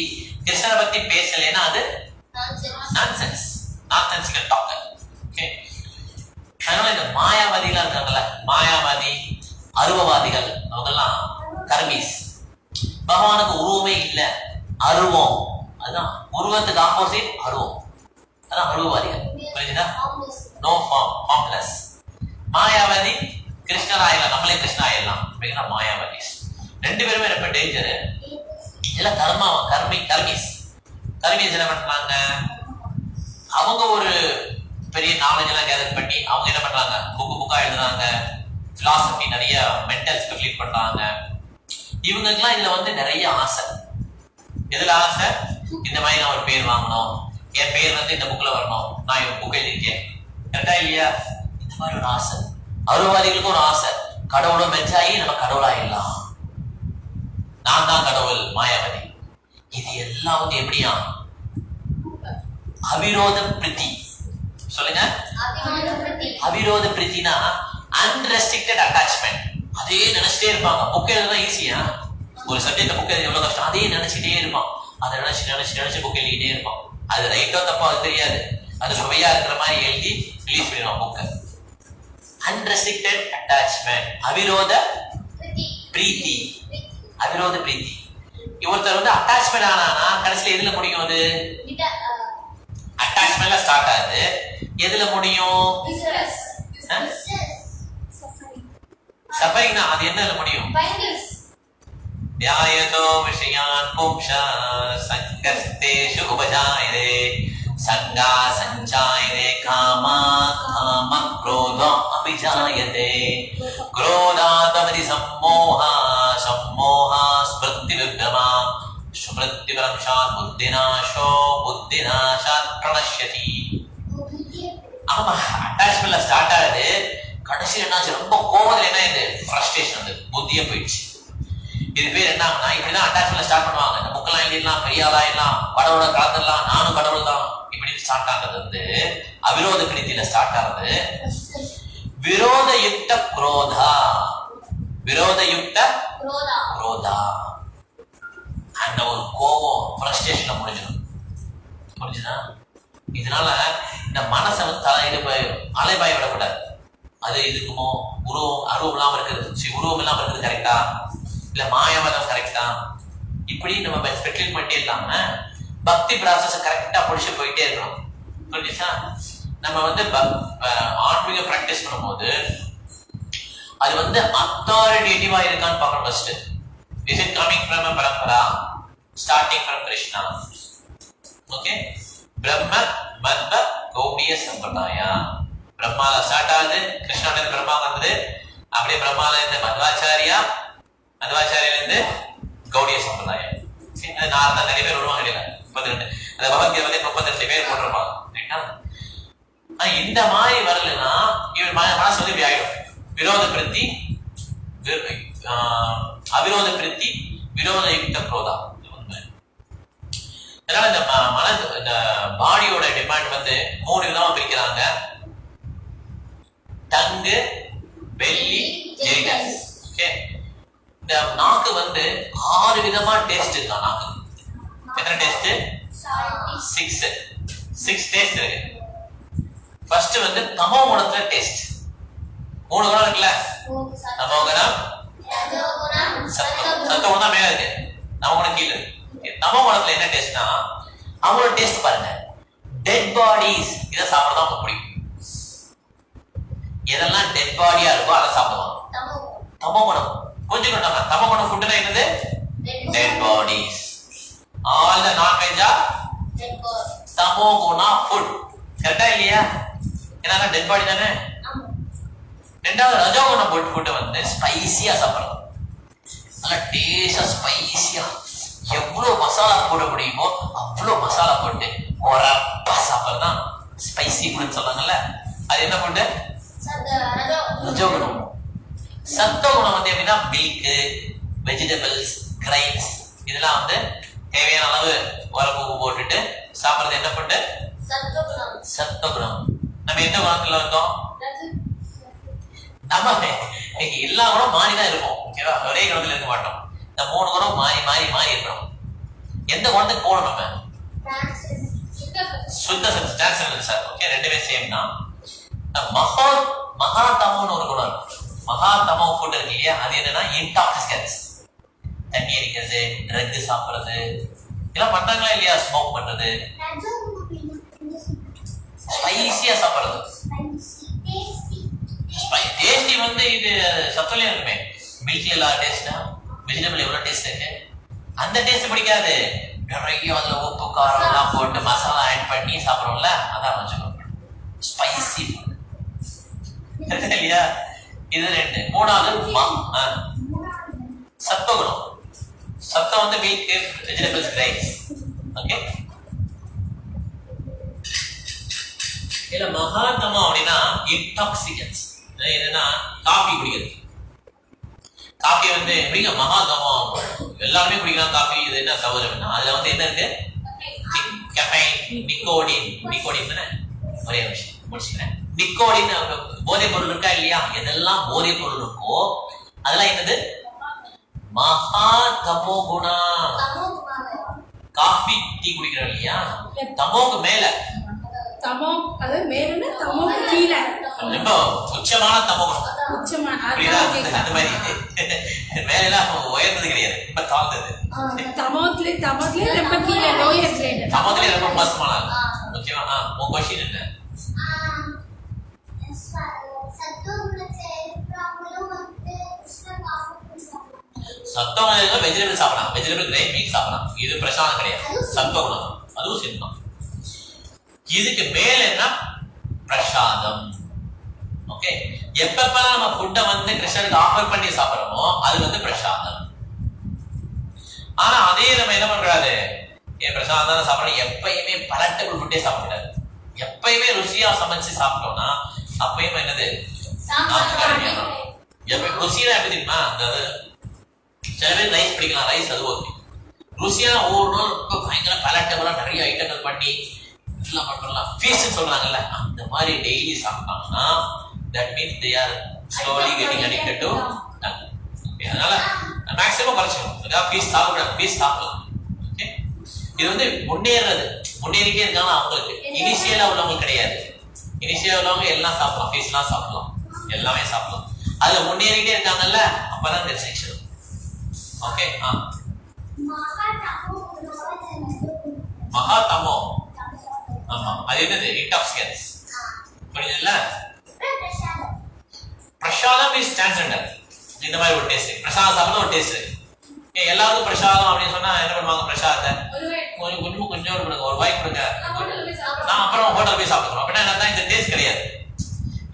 கிருஷ்ணனை பத்தி பேசலைன்னா அது நான்சென்ஸ், நான்சென்சிக்கல் டாக். ஓகே, அதனால இந்த மாயாவாதிகளா இருக்காங்கல்ல, மாயாவாதி, அருவவாதிகள், அவங்கெல்லாம் கர்மீஸ். பகவானுக்கு உருவமே இல்லை, அருவம். அதுதான் உருவத்துக்கு ஆப்போசிட் அருவம். அதான் அருவவாதிகள். புரியுதா? No form, formless. மாயாவாதி கிருஷ்ணராயிடலாம், நம்மளே கிருஷ்ண ஆயிடலாம் அப்படிங்கிற மாயாவாதி. ரெண்டு பேருமே ரொம்ப டேஞ்சரு. இதெல்லாம் கர்மீஸ். கர்மீஸ் என்ன பண்றாங்க? அவங்க ஒரு பெரிய நாலேஜ் எல்லாம் கேதர் பண்ணி அவங்க என்ன பண்றாங்க? புக்கா எழுதுறாங்க, பிலாசபி, நிறைய மென்டல் ஸ்பெகுலேட் பண்றாங்க. இவங்களுக்குலாம் இதுல வந்து நிறைய ஆசை. எதுல ஆசை? இந்த மாதிரி நான் ஒரு பேர் வாங்கணும், என் பேர் வந்து இந்த புக்ல வரணும், நான் இவன் புக் எழுதியிருக்கேன், கரெக்டா இல்லையா? இந்த மாதிரி ஒரு ஆசை. அருவவாதிகளுக்கு ஒரு ஆசை, கடவுளை மெச்சாயி நம்ம கடவுளாயிடலாம், நான் தான் கடவுள், மாயாவதி. இது எல்லாம் வந்து எப்படியா? அவிரோத பிரீத்தி. சொல்லுங்க. அவிரோத பிரீத்தினா அன்ரெஸ்ட்ரிக்டட் அட்டாச்மெண்ட். அதே நினைச்சிட்டே இருப்பாங்க. புக் எழுதுனா ஈஸியா? ஒரு சப்ஜெக்ட் புக் எழுத எவ்வளவு கஷ்டம். அதே நினைச்சிட்டே இருப்பான். அதை நினைச்சு புக் எழுதிக்கிட்டே இருப்பான். அது ரைட்டோ தப்போ அது தெரியாது. அது சுவையா இருக்கிற மாதிரி எழுதி ரிலீஸ் பண்ணிடுவான் புக்கை. அன்ரெஸ்ட்ரிக்டட் அட்டாச்மெண்ட், அவிரோத பிரீத்தி. அவிரோத பிரீத்தி. ஒருத்தர் வந்து அட்டாச்மெண்ட் ஆனானா கடைசியில எதுல முடியும்? அது அட்டாச்மெண்ட்ல ஸ்டார்ட் ஆகுது, எதுல முடியும்? சஃபரிங்னா அது என்னல முடியும்? த்யாயதோ விஷயான் பும்ஷா சங்கஸ்தேஷு உபஜாயதே சங்கா சஞ்சாயதே காமா காம க்ரோதோ அபிஜாயதே க்ரோதாதமதி சம்மோஹா சம்மோஹா ஸ்மிருதி விப்ரமா ஸ்மிருதி விரம்ஷாத் புத்திநாசோ புத்திநாசாத் பிரணஷ்யதி. ஆமா, அட்டாச்மெண்ட்ல ஸ்டார்ட் ஆகுது, கடைசியில் என்னாச்சு? ரொம்ப கோவத்துல என்ன இது? ஃப்ரஸ்ட்ரேஷன் வந்து புத்தியே போயிடுச்சு. இது பேர் என்ன ஆகுனா, இப்படிதான் அட்டாச்மெண்ட்ல ஸ்டார்ட் பண்ணுவாங்க. இந்த புக்கெல்லாம் எழுதிடலாம், பெரிய ஆளாயிடலாம், கடவுளை கலந்துடலாம், நானும் கடவுள் தான், இப்படி ஸ்டார்ட் ஆகுறது வந்து அவிரோத பிரீத்தியில ஸ்டார்ட் ஆகுது. விரோதயுக்த குரோதா. விரோதயுக்த குரோதா. அந்த ஒரு கோபம் ஃப்ரஸ்ட்ரேஷன்ல முடிஞ்சுதா? இதனால இந்த மனசை வந்து அலைபாய விடக்கூடாது. அது இதுக்குமோ உருவம் இல்லாம இருக்கிறது, உருவம் இல்லாம இருக்கிறது கரெக்டா, இல்ல மாயவாதம் கரெக்டா, இப்படி நம்ம ஸ்பெக்யுலேட் பண்ணிட்டே இல்லாம பக்தி ப்ராசஸ் கரெக்டா முடிச்சு போயிட்டே இருக்கணும். புரிஞ்சுச்சா? நம்ம வந்து ஆன்மீக பிராக்டிஸ் பண்ணும்போது அது வந்து அத்தாரிட்டேட்டிவா இருக்கான்னு பார்க்கணும். First, is it coming from a parampara, starting from Krishna? Okay, Brahma Madhva Gaudiya Sampradaya. பிரம்மால ஸ்டார்ட் ஆகுது, கிருஷ்ணால பிரம்மா வந்தது, அப்படியே பிரம்மால இருந்து மத்வாச்சாரியா, மத்வாச்சாரியில இருந்து கௌடிய சம்பிரதாயம். நான் நிறைய பேர் வருவாங்க இல்லையா, 32 அந்த பகவத்கீதை வந்து 32 பேர் போட்டிருப்பாங்க. இந்த மாதிரி வரலன்னா இவன் மனசு வந்து இப்படி ஆயிடும். விரோத பிரித்தி, அவிரோத பிரித்தி, விரோத யுக்த குரோதா. அதனால இந்த பாடியோட டிமாண்ட் வந்து 3 விதமா பிரிக்கிறாங்க. டங்கு, பெல்லி, ஜெனிட்டல்ஸ். ஓகே, இந்த நாக்கு வந்து 6 விதமா டேஸ்ட் இருக்கா. நாக்கு எத்தனை டேஸ்ட்? 6 டேஸ்ட் இருக்கு. ஃபர்ஸ்ட் வந்து தமோ குணத்துல டேஸ்ட். 3 குணம் இருக்குல்ல, தமோ குணம், சத்தகுணம் தான் மேல இருக்கு, தமோ குணம் கீழே இருக்கு. தமோ குணத்துல என்ன டேஸ்ட்னா, அவங்களோட டேஸ்ட் பாருங்க, டெட் பாடிஸ். இதை சாப்பிடதான் அவங்க பிடிக்கும். எதெல்லாம் டெட் பாடியா இருக்கோ அதை சாப்பிடுவாங்க. தமோ குணம் கொஞ்சம் கொண்டாங்க. தமோ குணம் ஃபுட்னா என்னது? Dead bodies. All the nonveg are தமோ குணா ஃபுட். கரெக்டா இல்லையா? ஏன்னா டெட் பாடி தானே. ரெண்டாவது ரஜோகுண ஃபுட் வந்து ஸ்பைசியா சாப்பிடணும். நல்லா டேஸ்டா ஸ்பைசியா எவ்வளவு மசாலா போட முடியுமோ அவ்வளவு மசாலா போட்டு ஒரப்பா சாப்பிடறதுதான் ஸ்பைசி ஃபுட்னு சொல்றாங்கல்ல. அது என்ன ஃபுட்? ரஜோகுணம். சத்தோகுணம் வந்து எப்படின்னா மில்க், வெஜிடபிள்ஸ், கிரைன்ஸ் இதெல்லாம் வந்து தேவையான அளவு உரப்பு போட்டுட்டு சாப்பிடுறது என்ன ஃபுட்? சத்தோகுணம். நம்ம எந்த குணத்துல வந்தோம்? நம்ம எல்லா குணம் மாறிதான் இருப்போம். ஓகேவா? ஒரே குணத்துல இருக்க மாட்டோம். இந்த 3 குணம் மாறி மாறி மாறி இருக்கணும். எந்த குணத்துக்கு போகணும்? நம்ம சுத்த சத்து சார். ஓகே, ரெண்டுமே சேம் தான். மகா தமோன்னு ஒரு குணம் இருக்கு. மகா தமோ ஃபுட் இருக்கு இல்லையா, அது என்னன்னா இன்டாக்சிகன்ஸ். தண்ணி அடிக்கிறது, ட்ரக் சாப்பிடுறது இதெல்லாம் பண்றாங்களா இல்லையா? ஸ்மோக் பண்றது, ஸ்பைசியா சாப்பிடுறது. டேஸ்டி வந்து இது சத்தலையும் இருக்குமே. மில்க்ல எல்லாம் டேஸ்டா, வெஜிடபிள் எவ்வளவு டேஸ்ட் இருக்கு. அந்த டேஸ்ட் பிடிக்காது. நிறைய அதுல உப்பு காரம் எல்லாம் போட்டு மசாலா ஆட் பண்ணி சாப்பிடுறோம்ல, அதான் வச்சுக்கணும் ஸ்பைசி இல்லையா? இது 2. மூணாவது சத்தகுணம். சத்தம் வந்து மில்க், வெஜிடபிள்ஸ், கிரைன்ஸ். ஓகே, இல்ல மகாத்தமம் அப்படின்னா இன்டாக்சிகன்ஸ். என்னன்னா காஃபி குடிக்கிறது. காஃபி வந்து எப்படிங்க மகாத்தமம் எல்லாருமே குடிக்கலாம் காஃபி. இது என்ன தவறுன்னா அதுல வந்து என்ன இருக்கு? கெஃபைன், நிக்கோடின் தானே. ஒரே விஷயம் முடிச்சுக்கிறேன். நிக்கோடின் போதைப் பொருள் இருக்கா இல்லையா? எதெல்லாம் போதைப் பொருள் இருக்கோ அதெல்லாம் என்னது? மகா தமோ குணா. காஃபி, டீ குடிக்கிறோம் இல்லையா, தமோக்கு மேல. தமோ அது மேலனா தமோக்கு கீழ ரொம்ப உச்சமான தமோ குணம். உச்சமான அந்த மாதிரி மேலலாம் உயர்ந்தது கிடையாது, இப்ப தாழ்ந்தது. தமோத்ல ரொம்ப கீழ, லோயர் கிரேட். தமோத்ல ரொம்ப மோசமானது. ஓகேவா? உங்க क्वेश्चन என்ன? சத்தோகுணம் வெஜிடபிள் சாப்பிடலாம், வெஜிடபிள் கிரைன் மீட் சாப்பிடலாம். இது பிரசாதம் கிடையாது, சத்தோகுணம். அதுவும் சின்னம். இதுக்கு மேல என்ன? பிரசாதம். ஓகே, எப்பப்பெல்லாம் நம்ம ஃபுட்டை வந்து கிருஷ்ணனுக்கு ஆஃபர் பண்ணி சாப்பிடுறோமோ அது வந்து பிரசாதம். ஆனா அதே நம்ம என்ன பண்றாரு? பிரசாதம் தானே சாப்பிடணும், எப்பயுமே பலட்டபிள் ஃபுட்டே சாப்பிடாது. எப்பயுமே ருசியா சமைச்சு சாப்பிட்டோம்னா அப்பயும் என்னது? ருசியா எப்படி தெரியுமா? அதாவது சில பேர் ரைஸ் பிடிக்கலாம், ரைஸ் அது ஓகே. ருசியா ஒவ்வொரு நாள் பயங்கர பலட்டபிளா நிறைய ஐட்டங்கள் பண்ணி எல்லாம் பண்றலாம், ஃபீஸ்ட் சொல்றாங்கல்ல, அந்த மாதிரி daily சாப்பிட்டாங்கன்னா that means they are slowly getting addicted to tongue. Okay, அதனால மேக்ஸிமம் குறைச்சிக்கணும். அதாவது பீஸ் சாப்பிடலாம், பீஸ் சாப்பிடலாம். ஓகே, இது வந்து முன்னேறிட்டே இருக்காங்க அவங்களுக்கு. இனிஷியலா உள்ளவங்க கிடையாது. இனிஷியலா உள்ளவங்க எல்லாம் சாப்பிடலாம், பீஸ்லாம் சாப்பிடலாம், எல்லாமே சாப்பிடலாம். அதுல முன்னேறிட்டே இருக்காங்கல்ல, அப்பதான் இந்த ரெஸ்ட்ரிக்ஷன். ஓகே, மகாதமோ, ஆமா, அது என்னது? இன்டாக்சிகன்ஸ். புரியுதுல்ல? பிரசாதம் இஸ் டிரான்செண்டர். இந்த மாதிரி ஒரு டேஸ்ட், பிரசாதம் சாப்பிட ஒரு டேஸ்ட். எல்லாருக்கும் பிரசாதம் அப்படின்னு சொன்னா என்ன பண்ணுவாங்க? பிரசாதத்தை கொஞ்சம் ஒரு வாய் கொடுங்க, நான் அப்புறம் ஹோட்டல் போய் சாப்பிடுறோம் அப்படின்னா என்ன? இந்த டேஸ்ட் கிடையாது.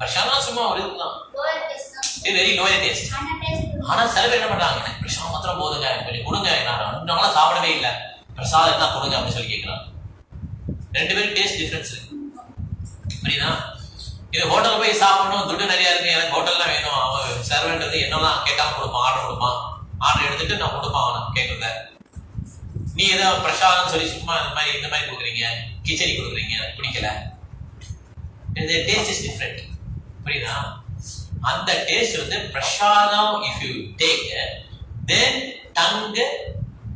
பிரசாதம் சும்மா ஒரு இதுதான், இது வெரி லோயர் டேஸ்ட். ஆனா சில பேர் என்ன பண்றாங்க? எனக்கு பிரசாதம் மாத்திரம் போதுங்க, கொஞ்சம் கொடுங்க, நான் 2 நாளா சாப்பிடவே இல்லை, பிரசாதம் தான் கொடுங்க அப்படின்னு சொல்லி கேட்கலாம். 2 பேரும் டேஸ்ட் டிஃபரன்ஸ் இருக்கு. புரியுதா? இது ஹோட்டல் போய் சாப்பிடணும், துட்டு நிறைய இருக்கு, எனக்கு ஹோட்டல்ல வேணும், அவன் சர்வெண்ட் வந்து என்னெல்லாம் கேட்டாலும் கொடுப்பான், ஆர்டர் கொடுப்பான், ஆர்டர் எடுத்துட்டு நான் கொடுப்பான் அவனுக்கு கேட்கறத. நீ ஏதோ பிரசாதம் சொல்லி சும்மா இந்த மாதிரி கொடுக்குறீங்க, கிச்சடி கொடுக்குறீங்க, பிடிக்கல. இந்த டேஸ்ட் இஸ் டிஃப்ரெண்ட். புரியுதா? அந்த டேஸ்ட் வந்து பிரசாதம் if you take then tongue,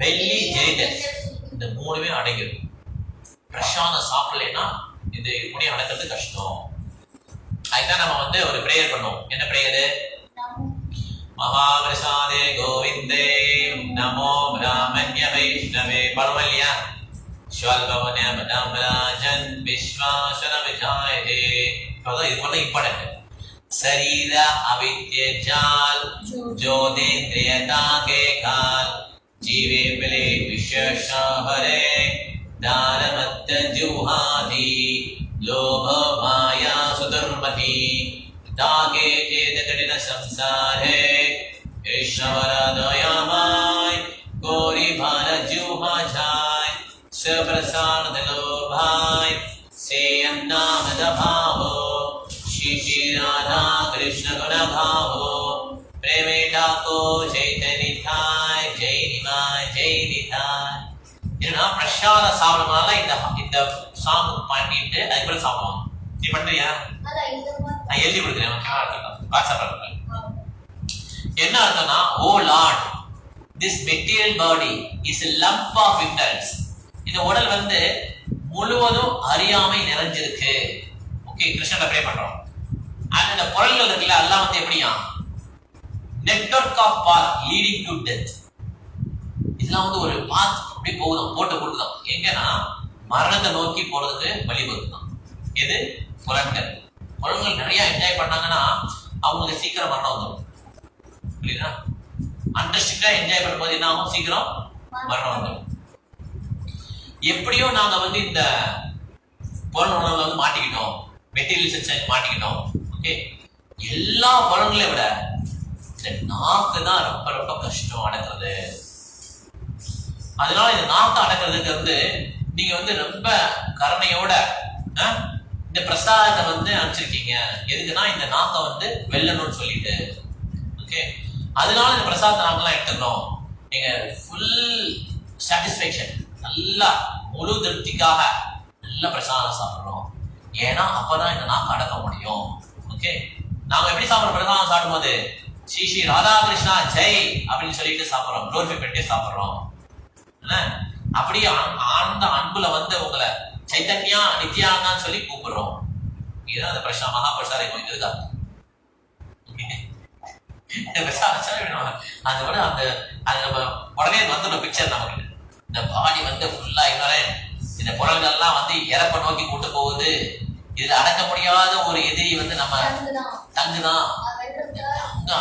belly, genitals இந்த 3மே அடங்கிடும். பிரசாதம் சாப்பிடலைன்னா இது இப்படி அடக்கிறது கஷ்டம். அதுதான் நம்ம வந்து ஒரு பிரேயர் பண்ணுவோம். என்ன பிரேயரு? மகாபிரசாதே கோவிந்தே நமோ பிராமண்ய வைஷ்ணவே படுவோம் இல்லையா? ஸ்வல்பவனேமதாம்பராஜன் விஸ்வாசன விஜாயதே. இது பண்ண இம்பார்ட்டன்ட். शरीर अविद्य जाल ज्योतिन्द्रियता के काल जीवे मिले विशेष हरे दानमत्त जुहादि लोभ माया सुदुर्मति दागे चेत कठिन संसारे ईश्वर दयामय गोरी भार जुहा जाय सप्रसाद लोभाय से नाम दभावो श्री राधा कृष्ण गुण भावो प्रेमे ठाको चैतन्य थाय जय निमाय जय निताय. இதுனா பிரசாத சாப்பிடுறதுனால இந்த சாங் பண்ணிட்டு அதுக்கப்புறம் சாப்பிடுவாங்க. நீ பண்றியா? நான் எழுதி கொடுக்குறேன், வாட்ஸ்அப்ல. என்ன அர்த்தம்னா, oh lord, this material body is a lump of ignorance. இந்த உடல் வந்து முழுவதும் அறியாமை நிறைஞ்சிருக்கு. ஓகே, கிருஷ்ணனை ப்ரே பண்றோம். அண்ட் இந்த பொருள்கள் இருக்குல்ல, எல்லாம் வந்து எப்படியா? Network of path leading to death. இதெல்லாம் வந்து ஒரு பாத் அப்படி போகுதான், போட்டுதான். எங்கன்னா மரணத்தை நோக்கி போறதுக்கு வழிவகுதான். எது? புலன்கள். புலன்கள் நிறைய என்ஜாய் பண்ணாங்கன்னா அவங்களுக்கு சீக்கிரம் மரணம் வந்துடும். புரியுதா? அண்டர்ஸ்டிக்டா என்ஜாய் பண்ணும்போது என்ன ஆகும்? சீக்கிரம் மரணம் வந்துடும். எப்படியோ நாங்க வந்து இந்த புலன் உணர்வுல வந்து மாட்டிக்கிட்டோம், மெட்டீரியல் மாட்டிக்கிட்டோம். ஓகே, எல்லா புலன்களையும் விட இந்த நாக்கு தான் ரொம்ப ரொம்ப கஷ்டம் அடக்கிறது. அதனால இந்த நாக்கை அடக்கிறதுக்கு வந்து நீங்க வந்து ரொம்ப கருணையோட இந்த பிரசாதத்தை வந்து அனுப்பிச்சிருக்கீங்க. எதுக்குன்னா இந்த நாக்கை வந்து வெல்லணும்னு சொல்லிட்டு. ஓகே, அதனால இந்த பிரசாதத்தை நாங்கெல்லாம் எடுத்துக்கிறோம். நீங்க ஃபுல் சாட்டிஸ்ஃபேக்ஷன், நல்லா முழு திருப்திக்காக நல்ல பிரசாதம் சாப்பிடுறோம். ஏன்னா அப்பதான் இந்த நாக்கை அடக்க முடியும். ஓகே, நாம எப்படி சாப்பிடுறோம்? பிரசாதம் சாப்பிடும்போது ஸ்ரீ ஸ்ரீ ராதாகிருஷ்ணா ஜெய் அப்படின்னு சொல்லிட்டு சாப்பிடுறோம், க்ளோரிஃபை பண்ணிட்டு சாப்பிடுறோம். அப்படி ஆழ்ந்த அன்புல வந்து உங்களை சைத்தன்யா நித்யானந்தான்னு சொல்லி கூப்பிடுறோம். இதுதான் அந்த பிரசாத மகாபிரசாத இதுதான். அதை விட அது நம்ம உடனே வந்து பிக்சர் நமக்கு இந்த பாடி வந்து ஃபுல்லா இந்த புலன்கள்லாம் வந்து இறப்ப நோக்கி கூட்டு போகுது. இதுல அடக்க முடியாத ஒரு எதிரி வந்து நம்ம தங்குதான்.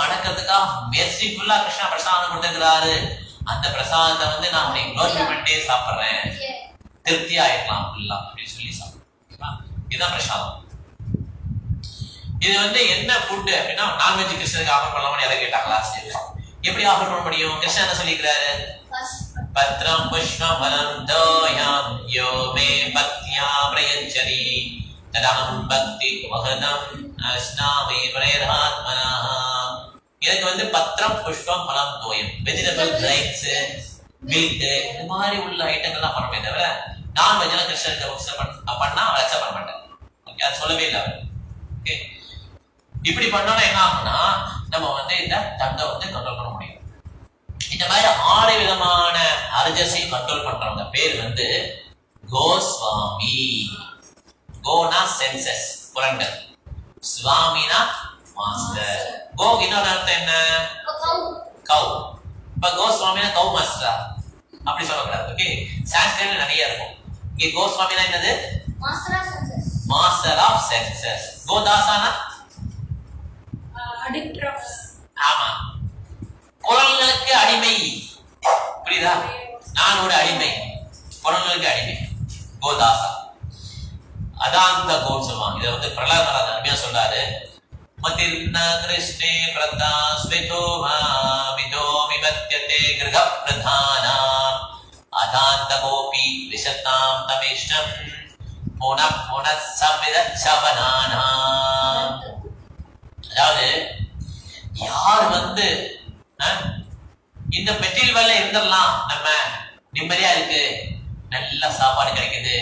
அடக்கிறதுக்காக மெர்சிஃபுல்லா கிருஷ்ணா பிரசாதம் கொடுத்துக்கிறாரு. அந்த பிரசாதத்தை வந்து நான் உன்னை க்ளோரிஃபை பண்ணிட்டே சாப்பிட்றேன், திருப்தியா இருக்கலாம் ஃபுல்லா அப்படின்னு சொல்லி சாப்பிடுறேன். இதுதான் பிரசாதம். இது வந்து என்ன ஃபுட் அப்படின்னா, நான்வெஜ் கிருஷ்ணனுக்கு ஆஃபர் பண்ணலாம்னு யாரை கேட்டாங்களா? சரி, எப்படி ஆஃபர் பண்ண முடியும்? கிருஷ்ணன் என்ன சொல்லிக்கிறாரு? பத்ரம் புஷ்பம் பலம் தோயம் யோ மே பக்தியா பிரயச்சரி ததஹம் பக்தி வஹதம் அஸ்னாமி பிரயராத்மனஹ. இதுக்கு வந்து பத்திரம் புஷ்பம் பலம் தோயம், வெஜிடபிள் கிரைன்ஸ், மீட், இந்த மாதிரி உள்ள ஐட்டங்கள்லாம் பண்ணவே தவிர நான்வெஜ்லாம் கிருஷ்ணனுக்கு பண்ணா அக்செப்ட் பண்ண மாட்டேன். ஓகே, அது சொல்லவே இல்லை அவர். ஓகே, இப்படி பண்ணோம்னா என்ன ஆகும்னா நம்ம வந்து இந்த தங்கை வந்து கண்ட்ரோல் பண்ண முடியும். இந்த மாதிரி 6 விதமான அர்ஜஸை கண்ட்ரோல் பண்றவங்க பேர் வந்து கோஸ்வாமி. கோனா சென்சஸ் புலன்கள், சுவாமினா மாஸ்டர். கோ இன்னொரு அர்த்தம் என்ன? கவ். இப்ப கோஸ்வாமினா கவ் மாஸ்டரா அப்படி சொல்லக்கூடாது. ஓகே, சான்ஸ்கிரிட்ல நிறைய இருக்கும். இங்க கோஸ்வாமினா என்னது? Master of senses. கோதாசானா அடிக்டர் ஆஃப். ஆமா, புலன்களுக்கு அடிமை. புரியுதா? நான் ஒரு அடிமை, புலன்களுக்கு அடிமை. கோதாசா. அதான் அந்த கோன்னு சொல்லுவாங்க. இதை வந்து பிரகலாத் மகாராஜ் அருமையா சொல்றாரு. மதிர்ன கிருஷ்ணே பிரதா ஸ்விதோமா மிதோமி மத்யதே கிருஹ பிரதானா அதாந்த கோபி விஷதாம் தமிஷ்டம் முன முன சமித சபனானா. அதாவது யார் வந்து இந்த மெட்டீரியல் வேலை இருந்துடலாம், நம்ம நிம்மதியா இருக்கு, நல்ல சாப்பாடு கிடைக்குது,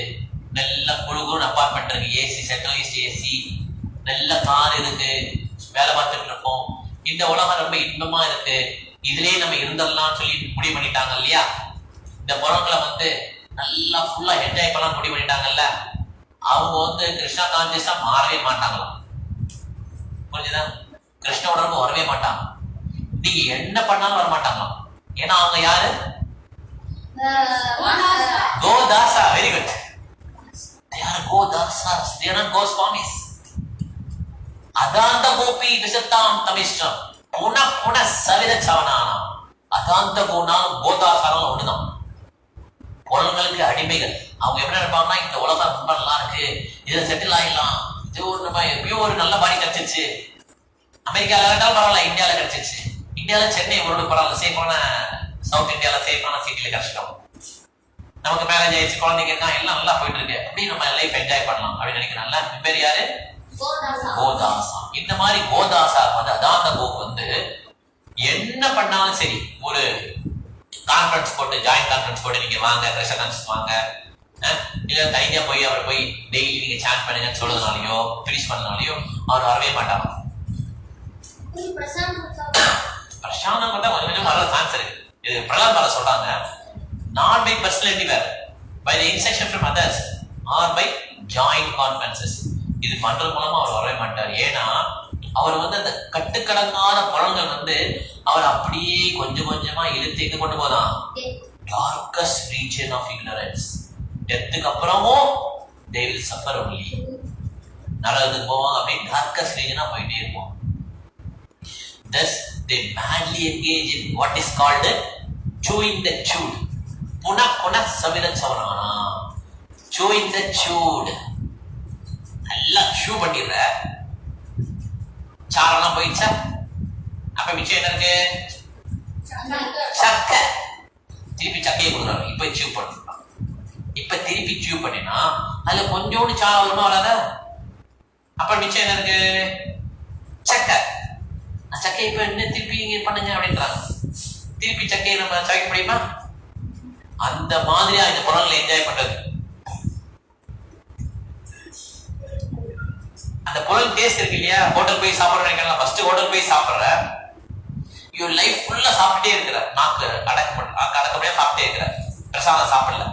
நல்ல குழுகுன்னு அப்பார்ட்மெண்ட் இருக்கு, ஏசி சென்ட்ரலைஸ்ட் ஏசி, நல்ல கார் இருக்கு, வேலை பார்த்துட்டு இருக்கோம், இந்த உலகம் ரொம்ப இன்பமா இருக்கு, இதுலயே நம்ம இருந்துடலாம் சொல்லி முடிவு பண்ணிட்டாங்க இல்லையா? இந்த புறங்களை வந்து நல்லா ஃபுல்லா என்ஜாய் பண்ணலாம் முடிவு பண்ணிட்டாங்கல்ல, அவங்க வந்து கிருஷ்ணா கான்சியஸா மாறவே மாட்டாங்களாம். புரிஞ்சுதா? கிருஷ்ண உடம்பு வரவே மாட்டாங்க. நீங்க என்ன பண்ணாலும் வர மாட்டாங்களாம். ஏன்னா அவங்க யாரு? கோதாசா. Very good. They are Godasas. They are not Goswamis. அதாந்த கோபி விஷத்தாம் தமிஷ்டம் புன புன சவித சவனானா. அதாந்த கோனாலும் கோதாசாலும் ஒண்ணுதான். புலன்களுக்கு அடிமைகள். அவங்க எப்படி நினைப்பாங்கன்னா இந்த உலகம் ரொம்ப நல்லா இருக்கு, இதுல செட்டில் ஆயிடலாம், இது ஒரு நம்ம எப்பயோ ஒரு நல்ல பாடி கிடைச்சிருச்சு, அமெரிக்கால இருந்தாலும் பரவாயில்ல, இந்தியாவில கிடைச்சிருச்சு, இந்தியாவில சென்னை ஒரு பரவாயில்ல, சேஃபான சவுத் இந்தியாவில சேஃபான சிட்டில கிடைச்சிட்டோம், நமக்கு மேரேஜ் ஆயிடுச்சு, குழந்தைங்க இருக்கான், எல்லாம் நல்லா போயிட்டு இருக்கு, அப்படி நம்ம லைஃப் என்ஜாய் பண்ணலாம் அப்படின்னு நினைக்கிறாங்கல்ல. பேர் யாரு? கோதாசா. இந்த மாதிரி கோதாசா வந்து அதாந்த கோக்கு வந்து என்ன பண்ணாலும் சரி, ஒரு கான்ஃபரன்ஸ் போட்டு, ஜாயிண்ட் கான்ஃபரன்ஸ் போட்டு நீங்க வாங்க, கிருஷ்ண கான்ஃபரன்ஸ் வாங்க, இல்ல தனியா போய் அவர் போய் டெய்லி நீங்க சாண்ட் பண்ணுங்கன்னு சொல்றதுனாலயோ பினிஷ் பண்ணனாலயோ அவர் வரவே மாட்டாங்க. பிரசாந்தம் கொண்டா கொஞ்சம் கொஞ்சம் வர சான்ஸ் இருக்கு. இது பிரகலாத் மகாராஜ் சொல்றாங்க, not by personality வேற, by the instruction from others or by joint conferences. இது பண்றது மூலமா அவர் வரவே மாட்டார். ஏன்னா அவர் வந்து அந்த கட்டுக்கடங்காத பலன்கள் வந்து அவர் அப்படியே கொஞ்சம் கொஞ்சமா இழுத்து கொண்டு போதான் டார்கஸ்ட் ரீஜன் ஆஃப் இக்னரன்ஸ். டெத்துக்கு அப்புறமும் they will suffer only. நரகத்துக்கு போவாங்க, அப்படியே டார்கஸ்ட் ரீஜனா போயிட்டே இருப்போம். Thus they madly engage in what is called chewing the chewed. புன புன சவித சவனானா. chewing the chewed. நல்லா ஷூ பண்ணிடுற, சாரெல்லாம் போயிடுச்சா, அப்ப மிச்சம் என்ன இருக்கு? சக்கை. திருப்பி சக்கையை கொடுக்குறாங்க, இப்ப சீவ் பண்ணுறான். இப்ப திருப்பி சீவ் பண்ணினா அதுல கொஞ்சோண்டு சாரம் வருமா வராத? அப்ப மிச்சம் என்ன இருக்கு? சக்கை. சக்கையை இப்ப என்ன திருப்பி இங்க பண்ணுங்க அப்படின்றாங்க. திருப்பி சக்கையை நம்ம சவைக்க முடியுமா? அந்த மாதிரியா இந்த பொருள்களை என்ஜாய் பண்றது. அந்த பொருள் டேஸ்ட் இருக்கு இல்லையா? ஹோட்டல் போய் சாப்பிடுறேன், ஃபர்ஸ்ட் ஹோட்டல் போய் சாப்பிடுற, யூ லைஃப் ஃபுல்லா சாப்பிட்டே இருக்கிற, நாக்கு அடக்கப்படியா சாப்பிட்டே இருக்கிற, பிரசாதம் சாப்பிடல.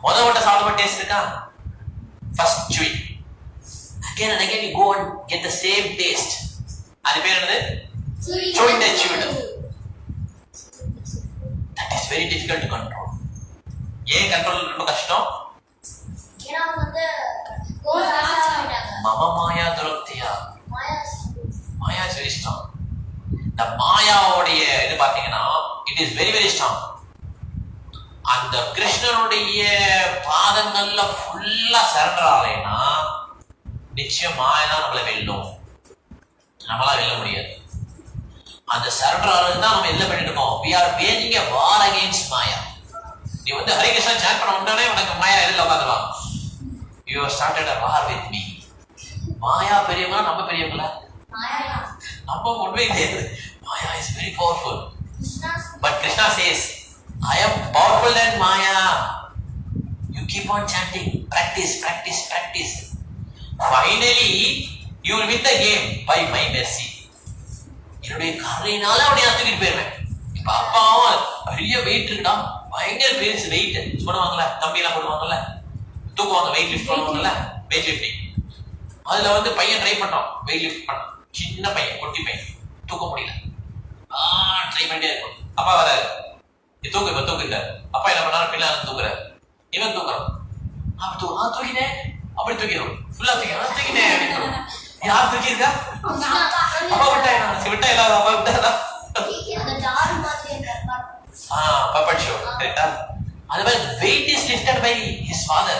முதல் வட்ட சாப்பிடும்போது டேஸ்ட் இருக்கா? First chew. Again and again you go and get the same taste. அது பேர் என்னது? chewing the chewed. That is very difficult to control. ஏன் கண்ட்ரோல் ரொம்ப கஷ்டம்? ஏன்னா வந்து கோதாசா மம மாயா துரத்தியா. மாயா இஸ் வெரி ஸ்ட்ராங். இந்த மாயாவுடைய இது பாத்தீங்கன்னா it is very very strong. அந்த கிருஷ்ணனுடைய பாதங்கள்ல ஃபுல்லா சரண்டர் ஆகலைன்னா நிச்சயம் மாயா தான் நம்மளை வெல்லும், நம்மளா வெல்ல முடியாது. அந்த சரண்டர் ஆகிறது தான் நம்ம என்ன பண்ணிட்டு இருக்கோம்? we are waging a war against மாயா. நீ வந்து ஹரே கிருஷ்ணா சாண்ட் பண்ண உடனே உனக்கு மாயா எதிரில் உட்காந்துருவாங்க. you have started a war with me. மாயா பெரியவங்களா நம்ம பெரியவங்களா? நம்ம உண்மை தெரியுது. மாயா is very powerful. But Krishna says, I am powerful than Maya. You keep on chanting. Practice, practice, practice. Finally, you will win the game by my mercy. என்னுடைய கருணையினால அவனை தூக்கிட்டு போயிருவேன். இப்ப அப்பாவும் பெரிய வெயிட் இருக்குடா, பயங்கர பெரிய வெயிட் போடுவாங்கல்ல, கம்பியெல்லாம் போடுவாங்கல்ல, தூக்குவாங்க, வெயிட் லிஃப்ட் பண்ணுவாங்கல்ல, வெயிட் லிஃப்டிங். அதுல வந்து பையன் ட்ரை பண்றான், வெயிட் லிஃப்ட் பண்ண, சின்ன பையன், குட்டி பையன், தூக்க முடியல. ட்ரை பண்ணிட்டே இருக்கும். அப்பா வராரு, தூக்கு, இப்ப தூக்கிட்டாரு. அப்பா என்ன பண்ணாரு, பிள்ளை தூக்குறாரு, இவன் தூக்குறான். அப்படி தூக்கினேன், அப்படி தூக்கிடும், ஃபுல்லா தூக்கினேன் அப்படின்னு. யார் தூக்கியிருக்கா? அப்பா விட்டா இல்லாத அப்பா விட்டா puppet show. அது மாதிரி weight is lifted by his father.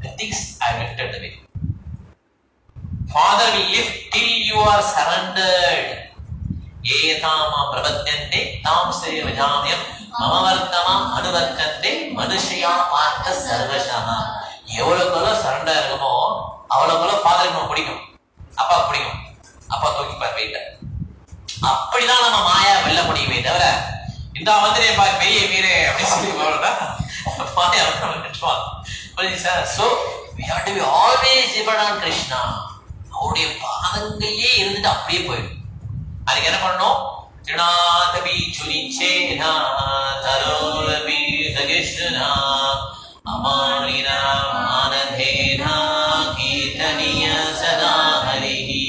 The things I lifted the weight. Father will lift till you are surrendered. ஏதாமா பிரபத்யந்தே தாம் ஸ்ரீ விஜாமியம் மமவர்த்தமா அனுவர்த்தந்தே மனுஷயா பார்த்த சர்வசா. எவ்வளவுக்குள்ள சரண்டா இருக்குமோ அவ்வளவுக்குள்ள ஃபாதருக்கு நம்ம பிடிக்கும், அப்பா பிடிக்கும். அப்பா தூக்கிப்பார் வெயிட்ட. அப்படிதான் நம்ம மாயா வெல்ல முடியுமே தவிர இந்த வந்து பெரிய வீரே அப்படின்னு சொல்லி போறதா மாயா புரியுது sir. So we have to be always depend on Krishna. அவருடைய பாதங்கள்லயே இருந்துட்டு அப்படியே போயிடும். அதுக்கு என்ன பண்ணணும்? திருநாதபி சுனிச்சேனா தரோரபி சகிஷ்ணா அமானினா ஆனதேனா கீர்த்தனிய சதா ஹரிஹி.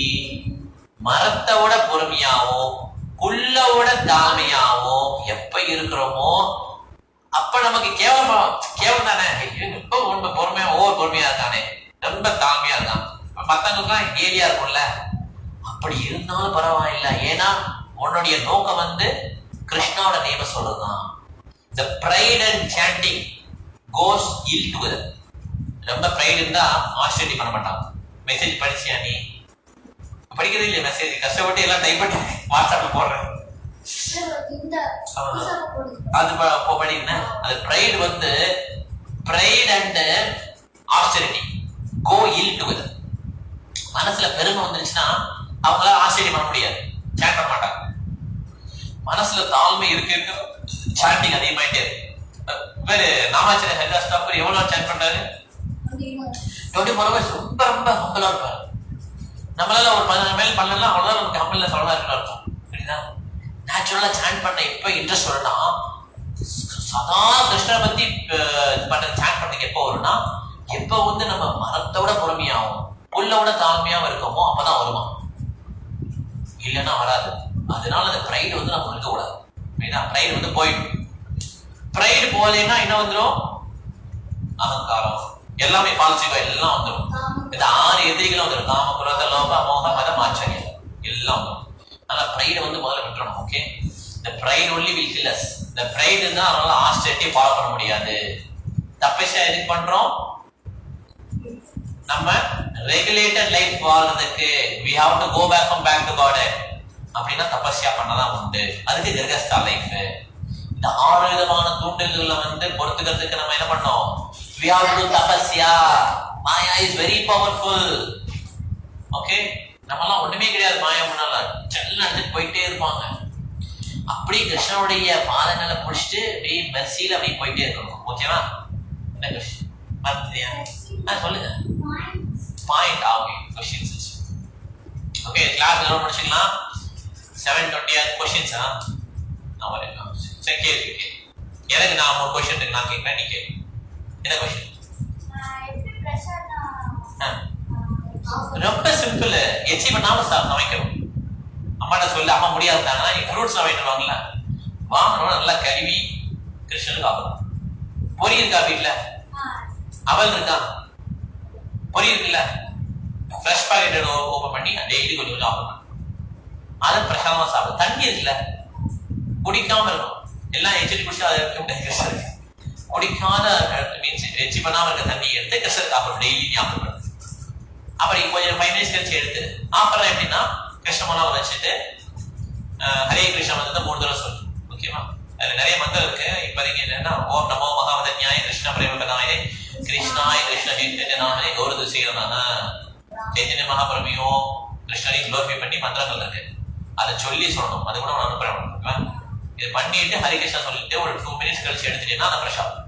மரத்தை விட பொறுமையாவும் புல்லோட தாழ்மையாவும் எப்ப இருக்கிறோமோ அப்ப நமக்கு கேவலம் தானே. இப்ப ரொம்ப பொறுமையா, ஒவ்வொரு பொறுமையா இருக்கானே, ரொம்ப தாழ்மையா இருக்கான், மத்தவங்களுக்குலாம் ஏரியா இருக்கும்ல. அப்படி இருந்தாலும் பரவாயில்ல, ஏன்னா உன்னுடைய நோக்கம் வந்து கிருஷ்ணாவோட நேம சொல்றதுதான். The pride and chanting goes ill together. ரொம்ப பிரைட் இருந்தா ஆஸ்ட்ரேட்டி பண்ண மாட்டான். மெசேஜ் படிச்சியா நீ? படிக்கிறது இல்லையா மெசேஜ்? கஷ்டப்பட்டு எல்லாம் டைப் பண்ணி வாட்ஸ்அப்ல போடுறேன். அது படிக்கிறேன். அது பிரைட் வந்து pride and austerity go ill together. மனசுல பெருமை வந்துருச்சுன்னா அவங்களால ஆஸ்டெரிட்டி பண்ண முடியாது, சாண்ட் பண்ண மாட்டாங்க. மனசுல தாழ்மை இருக்கு சாண்டிங் அதிகமாயிட்டே இருக்கு. வேறு நாமாச்சாரிய ஹரிதாஸ் தாக்கூர் எவ்வளவு சாண்ட் பண்றாரு? 24 hours ரொம்ப ரொம்ப ஹம்பிளா இருப்பாரு. நம்மளால ஒரு 14 மைல் பண்ணலாம், அவ்வளவுதான் நமக்கு ஹம்பிள்னஸ் அவ்வளவுதான் இருக்குன்னு அர்த்தம். புரியுதா? நேச்சுரலா சாண்ட் பண்ண எப்ப இன்ட்ரெஸ்ட் வரும்னா, சதா கிருஷ்ணரை பத்தி சாண்ட் பண்ணதுக்கு எப்போ வரும்னா, எப்ப வந்து நம்ம மரத்தோட பொறுமையாகும் புல்லோட தாழ்மையாவும் இருக்கோமோ அப்பதான் வருமா, இல்லைன்னா வராது. அதனால அந்த பிரைடு வந்து நம்ம இருக்கக்கூடாது. பிரைடு வந்து போயிடும். பிரைடு போலேன்னா என்ன வந்துடும்? அகங்காரம், எல்லாமே பால்சிவா எல்லாம் வந்துடும். இந்த 6 எதிரிகளும் வந்துடும். காம, குரோத, லோப, மோக, மதம், ஆச்சரியம் எல்லாம் வந்துடும். அதனால பிரைடை வந்து முதல்ல விட்டுறணும். Okay, the pride only will kill us. the pride இருந்தா அதனால ஆஸ்டெரிட்டி ஃபாலோ பண்ண முடியாது. தப்பேஷா எதுக்கு பண்றோம்? நம்ம ரெகுலேட்டட் லைஃப் வாழ்றதுக்கு we have to go back to God. அப்படின்னா தபஸ்யா பண்ணதான் உண்டு. அதுக்கு கிரகஸ்தா லைஃப். இந்த 6 விதமான தூண்டல்களை வந்து பொறுத்துக்கிறதுக்கு நம்ம என்ன பண்ணோம்? we have to do தபஸ்யா. Maya is very powerful. Okay, நம்மலாம் ஒண்ணுமே கிடையாது. மாயா முன்னால செல்ல எடுத்துட்டு போயிட்டே இருப்பாங்க. அப்படியே கிருஷ்ணனுடைய பாதங்களை பிடிச்சிட்டு அப்படியே மெர்சியில அப்படியே போயிட்டே இருக்கணும். ஓகேவா? என்ன கொஸ்டின் பார்த்தியா? சொல்லுங்க. பாயிண்ட் ஆகும் கொஸ்டின்ஸ். ஓகே, கிளாஸ் எல்லாம் முடிச்சுக்கலாம். 7:20 கொஸ்டின்ஸா? நான் வரேன். சரி, கேள்வி எனக்கு நான் ஒரு கொஸ்டின் இருக்கு, நான் கேட்கிறேன், நீ கேளு. என்ன கொஸ்டின்? ரொம்ப சிம்பிள். எச்சி பண்ணாம சமைக்கணும். அம்மாட்ட சொல்லி அம்மா முடியாதுட்டாங்கன்னா நீ ஃப்ரூட்ஸ் வாங்கிட்டு வாங்கணும். நல்லா கழுவி கிருஷ்ணனுக்கு ஆகணும். பொரி இருக்கா வீட்டுல? அவல் இருக்கா? பொரி இருக்குல்ல? ஃப்ரெஷ் பாக்கெட் ஓபன் பண்ணி டெய்லி கொஞ்சம் கொஞ்சம் ஆகணும். அதை பிரசாதமா சாப்பிடும். தண்ணி இருக்குல்ல, குடிக்காம இருக்கும். எல்லாம் எச்சி குடிச்சு அதை கிருஷ்ணருக்கு குடிக்காத மீன்ஸ் எச்சி பண்ணாம இருக்க தண்ணி எடுத்து கிருஷ்ணருக்கு ஆகணும். டெய்லி ஞாபகம். அப்புறம் கொஞ்சம் 5 மினிட்ஸ் கழிச்சு எடுத்து அப்புறம் எப்படின்னா கிருஷ்ணமலாம் வச்சுட்டு ஹரே கிருஷ்ண மந்திரத்தை 3 தடவை சொல்லு. ஓகேவா? அதுல நிறைய மந்திரம் இருக்கு. இப்போதைக்கு என்னன்னா, ஓம் நமோ மகாவதன்யாய கிருஷ்ண பிரேமகதாயே கிருஷ்ணாய கிருஷ்ண சைத்தன்ய நாமனே கௌரவ செய்யறாங்க. சைத்தன்ய மகாபிரமியோ கிருஷ்ணனையும் குளோரிஃபை பண்ணி மந்திரங்கள் இருக்கு. அதை சொல்லி சொல்லணும். அது கூட நான் அனுப்புறேன். இது பண்ணிட்டு ஹரே கிருஷ்ணா சொல்லிட்டு ஒரு 2 மினிட்ஸ் கழிச்சு எடுத்துட்டீங்கன்னா அந்த பிரசாதம்.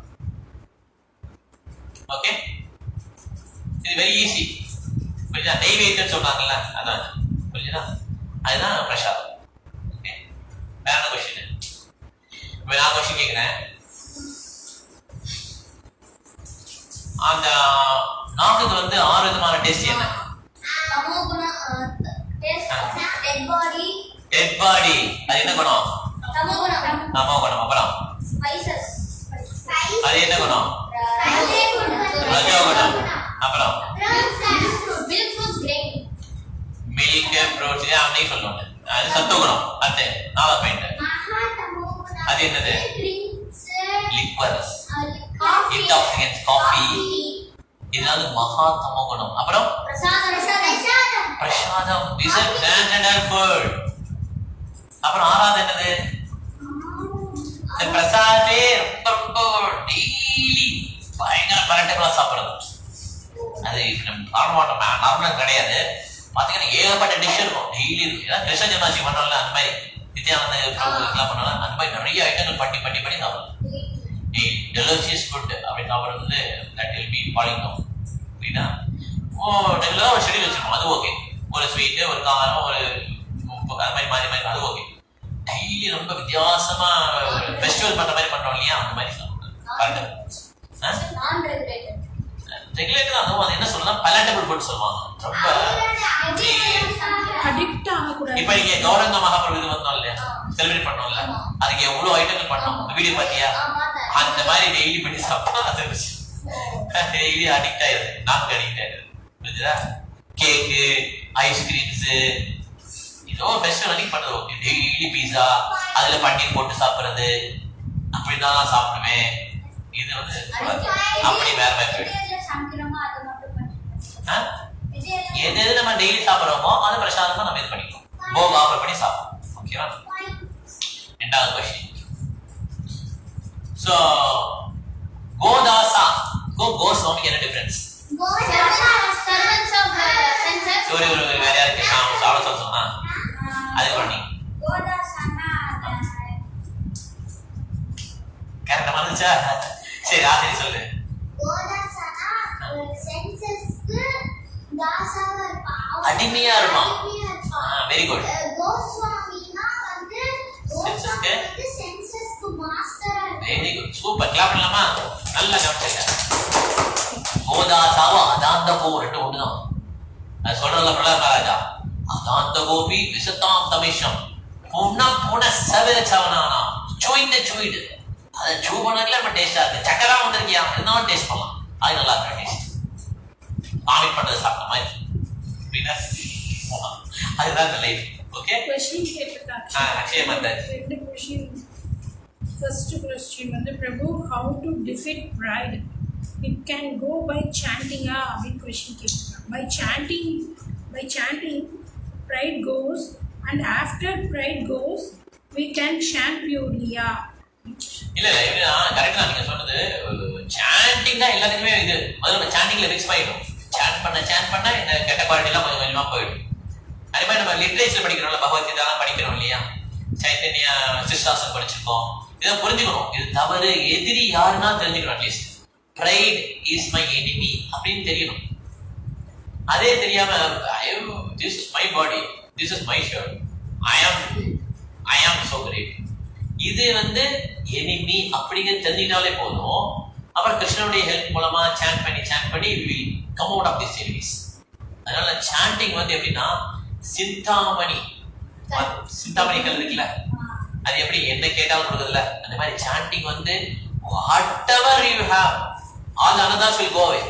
ஓகே, இது வெரி ஈஸி. புரியுதா? நெய்வேத்தியம் சொல்றாங்கல்ல, அதான் புரியுதா? அதுதான் பிரசாதம். ஓகே, வேற கொஸ்டின். இப்போ நான் கொஸ்டின் கேட்கிறேன். அந்த நாக்குக்கு வந்து 6 விதமான டேஸ்ட் என்ன? டெட் பாடி, அது என்ன குணம்? தமோ குணம். அப்புறம் அது என்ன குணம்? ரஜோ குணம். அப்புறம் மில்க் ஃப்ரூட்ஸ் அப்படி சொல்லுவாங்க, அது சத்து குணம். அது 4 பாயிண்ட். அது என்னது? Liquors, intoxicants, coffee. இதனால மகா தமோ குணம். அப்புறம் பிரசாதம், இஸ் a standard food. அப்புறம் 6வது என்னது? இந்த பிரசாதே ரொம்ப டெய்லி பயங்கர பரட்டங்களா சாப்பிடுறது. அது நார்மலா கிடையாது. பாத்தீங்கன்னா ஏகப்பட்ட டிஷ் இருக்கும் டெய்லி. கிருஷ்ண ஜென்மாஷ்டமி பண்ணோம்ல, அந்த மாதிரி நித்யானந்த பிரபு எல்லாம் பண்ணோம்ல, அந்த மாதிரி நிறைய ஐட்டங்கள் பண்ணி சாப்பிடணும். டெலிஷியஸ் ஃபுட் அப்படின்னு சாப்பிடுறது வந்து that will be following down. அப்படின்னா ரெகுலராக ஒரு ஷெடியூல் வச்சிருக்கோம், அது ஓகே. ஒரு ஸ்வீட்டு, ஒரு காரம், ஒரு உப்பு, அது மாதிரி மாறி அது ஓகே. டெய்லி ரொம்ப வித்தியாசமா ஃபெஸ்டிவல் பண்ற மாதிரி பண்றோம் இல்லையா, அந்த மாதிரி சாப்பிடுறது. ரெகுலேட்டர் அதுவும் அது என்ன சொல்லலாம், பலட்டபிள் ஃபுட் சொல்லுவாங்க. ரொம்ப அடிக்ட் ஆகக்கூடாது. இப்ப நீங்க கௌரங்க மகாபிரபு இது வந்தோம் இல்லையா, செலிப்ரேட் பண்ணோம்ல, அதுக்கு எவ்வளவு ஐட்டங்கள் பண்ணோம், வீடியோ பாத்தியா? அந்த மாதிரி டெய்லி பண்ணி சாப்பிட்டா அது டெய்லி அடிக்ட் ஆயிடுது, நாக்கு அடிக்ட் ஆயிடுது. புரியுதா? கேக்கு, ஐஸ்கிரீம்ஸ், ஏதோ ஃபெஸ்டிவல் அன்னைக்கு பண்றது ஓகே. டெய்லி பீஸா, அதுல பன்னீர் போட்டு சாப்பிடுறது, அப்படிதான் சாப்பிடுவேன். இது வந்து அப்படி வேற மாதிரி எது நம்ம டெய்லி சாப்பிடுறோமோ அது பிரசாதமா நம்ம இது பண்ணிக்கலாம், போக ஆஃபர் பண்ணி சாப்பிடுவோம். ஓகேவா? 2வது क्वेश्चन. சோ கோதாசா கோஸ்வாமிக்கு என்ன டிஃபரன்ஸ்? ஒரு வேற யாருக்கு சாப்பிட சொல்லுங்க. அது பண்ணி கரெக்டா வந்துச்சா? சரி, ஆசிரி சொல்லு. அடிமையா இருப்பான். Very good. Very good, super. Clap பண்ணலாமா? நல்லா கவனிச்சிருக்க. கோதாசாவா அதாந்த கோ ரெண்டு ஒண்ணுதான். அது சொல்றதுல பிரகலாத் மகாராஜா அதாந்த கோபி விசத்தாம் தமிஷம் புன சவேர சவனானா சுயிடு. அது சூ பண்ணதுல நம்ம டேஸ்டா இருக்கு. சக்கரா வந்திருக்கியா, இருந்தாலும் டேஸ்ட் பண்ணலாம். அது நல்லா இருக்கு டேஸ்ட். வாமிட் பண்றது சாப்பிட்ட மாதிரி. அதுதான் இந்த லைஃப். ஓகே, क्वेश्चन கேட்கறாங்க. அக்ஷய மந்தாஜ். ரெண்டு क्वेश्चन. ஃபர்ஸ்ட் क्वेश्चन வந்து பிரபு, how to defeat pride? It can go by chanting அப்படி क्वेश्चन கேட்கறாங்க. By chanting pride goes, and after pride goes we can chant purely. இல்ல கரெக்ட் தான் நீங்க சொன்னது. சாண்டிங் தான் எல்லாத்துக்குமே இது. முதல்ல நம்ம சாண்டிங்ல ஃபிக்ஸ் பண்ணிடும். சாண்ட் பண்ண இந்த கெட்ட குவாலிட்டி எல்லாம் கொஞ்சம் கொஞ்சமா போயிடும். அதே மாதிரி நம்ம லிட்ரேச்சர் படிக்கிறோம்ல, பகவத்கீதா படிக்கிறோம் இல்லையா, சைத்தன்யா சிஷ்டாசன் படிச்சிருக்கோம். இதை புரிஞ்சுக்கணும். இது தவறு, எதிரி யாருன்னா தெரிஞ்சுக்கணும். At least pride is my enemy அப்படின்னு தெரியணும். அதே தெரியாம this is my body, this is my shirt, I am so great, இது வந்து எனிமி அப்படிங்கிறது தெரிஞ்சிட்டாலே போதும். அப்புறம் கிருஷ்ணனுடைய ஹெல்ப் மூலமா சாண்ட் பண்ணி we will come out of this series. அதனால சாண்டிங் வந்து எப்படின்னா சிந்தாமணி கல் இருக்குல்ல, அது எப்படி என்ன கேட்டாலும் கொடுக்குதுல்ல, அந்த மாதிரி சாண்டிங் வந்து whatever you have, all anathas will go away.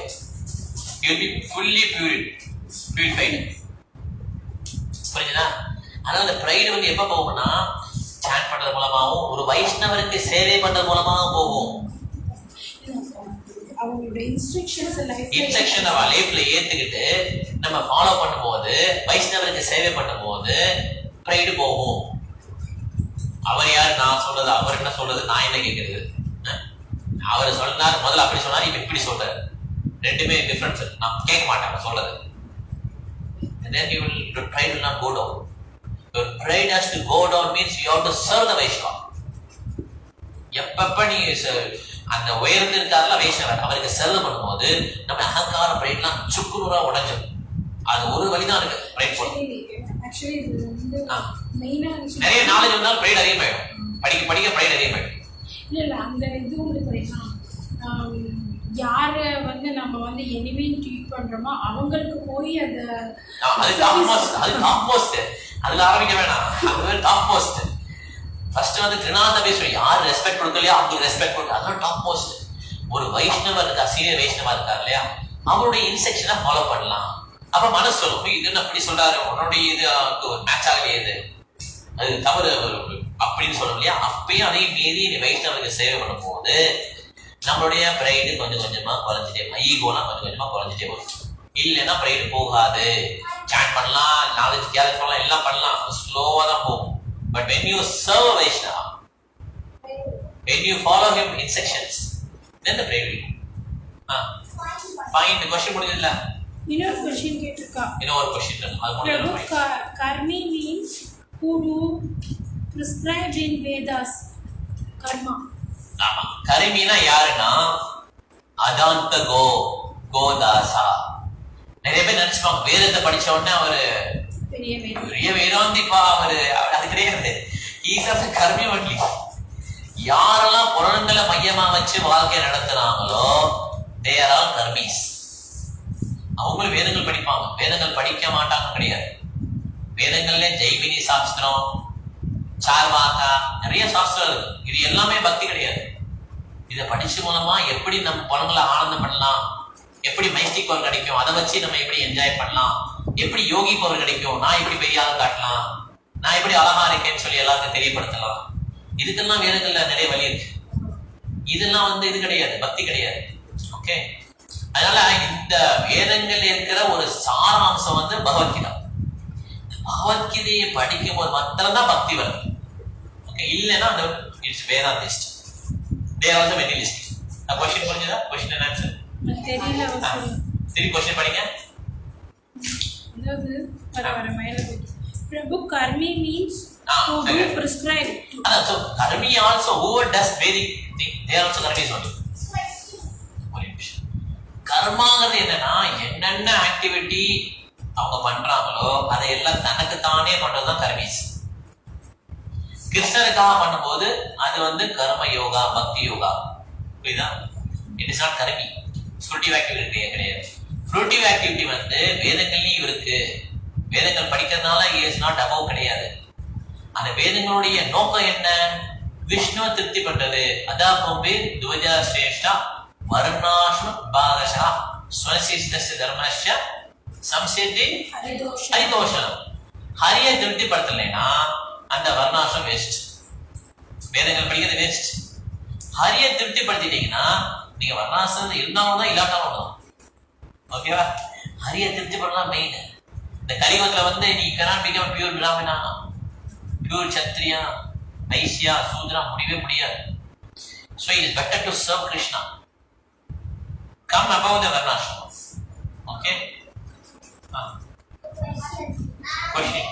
You will be fully purified. புரியுதா? அதனால அந்த பிரைடு வந்து எப்ப போகும்னா சாண்ட் பண்றது மூலமாவும் ஒரு வைஷ்ணவருக்கு சேவை பண்றது மூலமாவும் போகும். அவங்களோட இன்ஸ்ட்ரக்ஷன் நம்ம லைஃப்ல ஏத்துக்கிட்டு நம்ம ஃபாலோ பண்ணும்போது, வைஷ்ணவருக்கு சேவை பண்ணும்போது பிரைடு போகும். அவர் யாரு, நான் சொல்றது, அவர் என்ன சொல்றது, நான் என்ன கேட்கறது? அவர் சொன்னார் முதல்ல அப்படி சொன்னார், இப்ப இப்படி சொல்றாரு. ரெண்டுமே டிஃபரன்ஸ். நான் கேட்க மாட்டேன் அவர் சொல்றது. And then you will, your pride will not go down. Your pride has to go down means you have to serve the Vaishnava. எப்பப்ப நீ அந்த உயர்ந்து இருக்காருல வைஷ்ணவர், அவருக்கு சர்வ் பண்ணும்போது நம்ம அகங்கார பிரைட்லாம் சுக்குநூறா உடைஞ்சிடும். அது ஒரு வழிதான் இருக்கு பிரைட் போல. ஆக்சுவலி இது வந்து மெயினா நிறைய நாலேஜ் வந்தாலும் பிரைட் அதிகமாயிடும், படிக்க படிக்க பிரைட் அதிகமாயிடும். இல்ல அந்த இது உங்களுக்கு தெரியுமா, யாரை வந்து நம்ம வந்து எனிமின்னு ட்ரீட் பண்றோமோ அவங்களுக்கு போய் அந்த அது டாப் மோஸ்ட், அதுல ஆரம்பிக்க வேணாம், அது டாப் மோஸ்ட். ஃபர்ஸ்ட் வந்து திருநாத பேசுவோம், யார் ரெஸ்பெக்ட் கொடுக்கலையோ அவங்களுக்கு ரெஸ்பெக்ட் கொடுக்க, அதெல்லாம் டாப் மோஸ்ட். ஒரு வைஷ்ணவா இருக்கா, சீனியர் வைஷ்ணவா இருக்கார் இல்லையா, அவருடைய இன்ஸ்ட்ரக்ஷனை ஃபாலோ பண்ணலாம். அப்ப மனசு சொல்லும், இது என்ன அப்படி சொல்றாரு, உன்னுடைய இது ஒரு மேட்ச் ஆகலையே, இது அது தவறு அப்படின்னு சொல்லும் இல்லையா. அப்பயும் அதையும் மீறி வைஷ்ணவருக்கு சேவை பண்ணும் போது நம்மளுடைய பிரைடு கொஞ்சம் கொஞ்சமா குறைஞ்சிட்டே, ஈகோலாம் கொஞ்சம் கொஞ்சமா குறைஞ்சிட்டே வரும். இல்லைன்னா பிரைடு போகாது. சாட் பண்ணலாம், நாலேஜ் கேதர் பண்ணலாம், எல்லாம் பண்ணலாம், ஸ்லோவா தான் போகும். But when you serve Vaishnava, when you follow him instructions, then the pride will fine. The question முடிஞ்சதுல இன்னொரு क्वेश्चन கேட்டிருக்கா. இன்னொரு क्वेश्चन இருக்கு, அது முடிஞ்சது. Karmi means who do prescribed in Vedas. Karma. ஆமா, கர்மினா யாருன்னா அதாந்த கோதாசா. நிறைய பேர் நினைச்சுப்பாங்க வேதத்தை படிச்ச உடனே அவரு பெரிய வேதாந்திப்பா, அவரு அது கிடையாது. கர்மி ஒன்லி. யாரெல்லாம் புலன்களை மையமா வச்சு வாழ்க்கை நடத்துறாங்களோ they are all கர்மீஸ். அவங்களும் வேதங்கள் படிப்பாங்க, வேதங்கள் படிக்க மாட்டாங்க கிடையாது. வேதங்கள்ல ஜெய்மினி சாஸ்திரம், சார்வாகா, நிறைய சாஸ்திரம் இருக்கு. இது எல்லாமே பக்தி கிடையாது. இதை படிச்சு மூலமா எப்படி நம்ம புலன்களை ஆனந்தம் பண்ணலாம், எப்படி மைஸ்டிக் பவர் கிடைக்கும், அதை வச்சு நம்ம எப்படி என்ஜாய் பண்ணலாம், எப்படி யோகி பவர் கிடைக்கும், நான் எப்படி பெரிய ஆள் காட்டலாம், நான் எப்படி அழகா இருக்கேன்னு சொல்லி எல்லாருக்கும் தெரியப்படுத்தலாம். இதுக்கெல்லாம் வேதங்கள்ல நிறைய வழி இருக்கு. இதெல்லாம் வந்து இது கிடையாது, பக்தி கிடையாது. ஓகே, அதனால இந்த வேதங்கள்ல இருக்கிற ஒரு சாராம்சம் வந்து பகவத்கீதா. பகவத்கீதையை படிக்கும் போது மாத்திரம் தான் பக்தி வருது. ஓகே, இல்லைன்னா அந்த it's வேதாந்திஸ்ட். they are also materialistic. a question புரிஞ்சதா? question and answer தெரியல. சரி, question படிங்க. அதாவது வர மேல பிரபு Karmi means who do prescribe to. so karmi also whoever does Vedic thing, they are also karmis only. கர்மாங்கிறது என்னன்னா என்னென்ன ஆக்டிவிட்டி அவங்க பண்றாங்களோ அதை எல்லாம் தனக்கு தானே பண்றதுதான் கர்மீஸ். கிருஷ்ணருக்காக பண்ணும்போது அது வந்து கர்ம யோகா, பக்தி யோகா. புரியுதா? It is not karmi. Fruitive activity கிடையாது. ஃப்ரூட்டிவ் ஆக்டிவிட்டி வந்து வேதங்கள்லயும் இருக்கு. வேதங்கள் படிக்கிறதுனால இஸ் நாட் அபவ் கிடையாது. அந்த வேதங்களுடைய நோக்கம் என்ன? விஷ்ணுவை திருப்தி பண்றது. அதான் போம்பே துவஜா சிரேஷ்டா வர்ணாஷ்ம பாகஷா ஸ்வசிஷ்டஸ்ய தர்மஸ்ய சம்சேதி ஹரிதோஷனம். ஹரியை திருப்தி படுத்தலைன்னா அந்த வர்ணாசிரம் வேஸ்ட், வேதங்கள் படிக்கிறது வேஸ்ட். ஹரியை திருப்தி படுத்திட்டீங்கன்னா நீங்க வர்ணாசிரம் இருந்தாலும் தான் இல்லாட்டாலும் தான். ஓகேவா? ஹரியை திருப்தி பண்ணலாம் மெயின். இந்த கலியுகத்துல வந்து நீ cannot become pure Brahmana, pure Kshatriya, Vaishya, Shudra முடியவே முடியாது. So it is better to serve Krishna. Come above the varnashram. Okay? Question.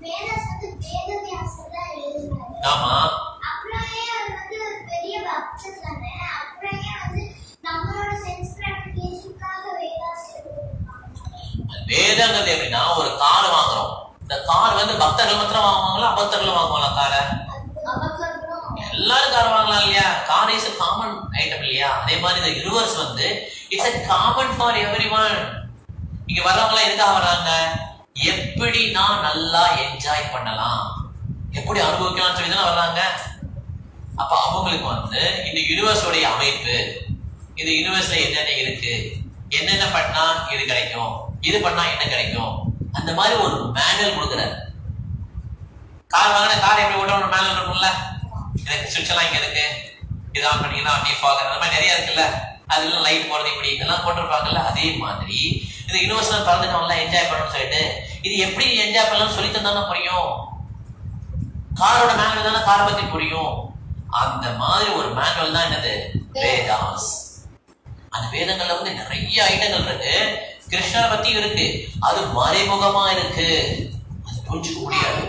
Vedas வந்து வேதவியாசர் எழுதினாரு. ஆமா. அப்புறம் ஏன் வந்து பெரிய பக்தர் தானே, அப்புறம் ஏன் வந்து நம்மளோட சென்ஸ் கிராட்டிஃபிகேஷனுக்காக வேதாஸ் எழுதினாங்க. வேதங்கிறது எப்படின்னா ஒரு கார் வாங்குறோம். இந்த கார் வந்து பக்தர்கள் மாத்திரம் வாங்குவாங்களா, அபக்தர்களும் வாங்குவாங்களா? காரை எல்லாரும் கார் வாங்கலாம் இல்லையா? Car is a common item இல்லையா? அதே மாதிரி இந்த யூனிவர்ஸ் வந்து it's a common for everyone. இங்க வர்றவங்க எதுக்காக வர்றாங்க? எப்படி நான் நல்லா என்ஜாய் பண்ணலாம், எப்படி அனுபவிக்கலாம் சொல்லி தானே வர்றாங்க. அப்ப அவங்களுக்கு வந்து இந்த யூனிவர்ஸோடைய அமைப்பு, இந்த யூனிவர்ஸ்ல என்னென்ன இருக்கு, என்னென்ன பண்ணா இது கிடைக்கும், இது பண்ணா என்ன கிடைக்கும், அந்த மாதிரி ஒரு மேனுவல் கொடுக்குறாரு. கார் வாங்கின கார் எப்படி ஓட்ட ஒரு மேனுவல் இருக்கும்ல, எனக்கு சுவிட்ச் எல்லாம் இங்க இருக்கு, இதான் பண்ணீங்கன்னா டிஃபாக் அந்த மாதிரி நிறைய இருக்குல்ல, அதெல்லாம் லைட் போறது இப்படி இதெல்லாம் போட்டிருப்பாங்கல்ல. அதே மாதிரி இந்த யூனிவர்ஸ்ல பறந்துட்டவங்க என்ஜாய் பண்ணணும்னு சொல்லிட்டு இது எப்படி என்ஜாய் பண்ணலாம்னு சொல்லி தந்தானே புரியும். காரோட மேனுவல் தானே காரை பத்தி புரியும். அந்த மாதிரி ஒரு மேனுவல் தான் என்னது வேதாஸ். அந்த வேதங்கள்ல வந்து நிறைய ஐட்டங்கள் இருக்கு. கிருஷ்ணரை பத்தி இருக்கு, அது மறைமுகமா இருக்கு, அது புரிஞ்சுக்க முடியாது,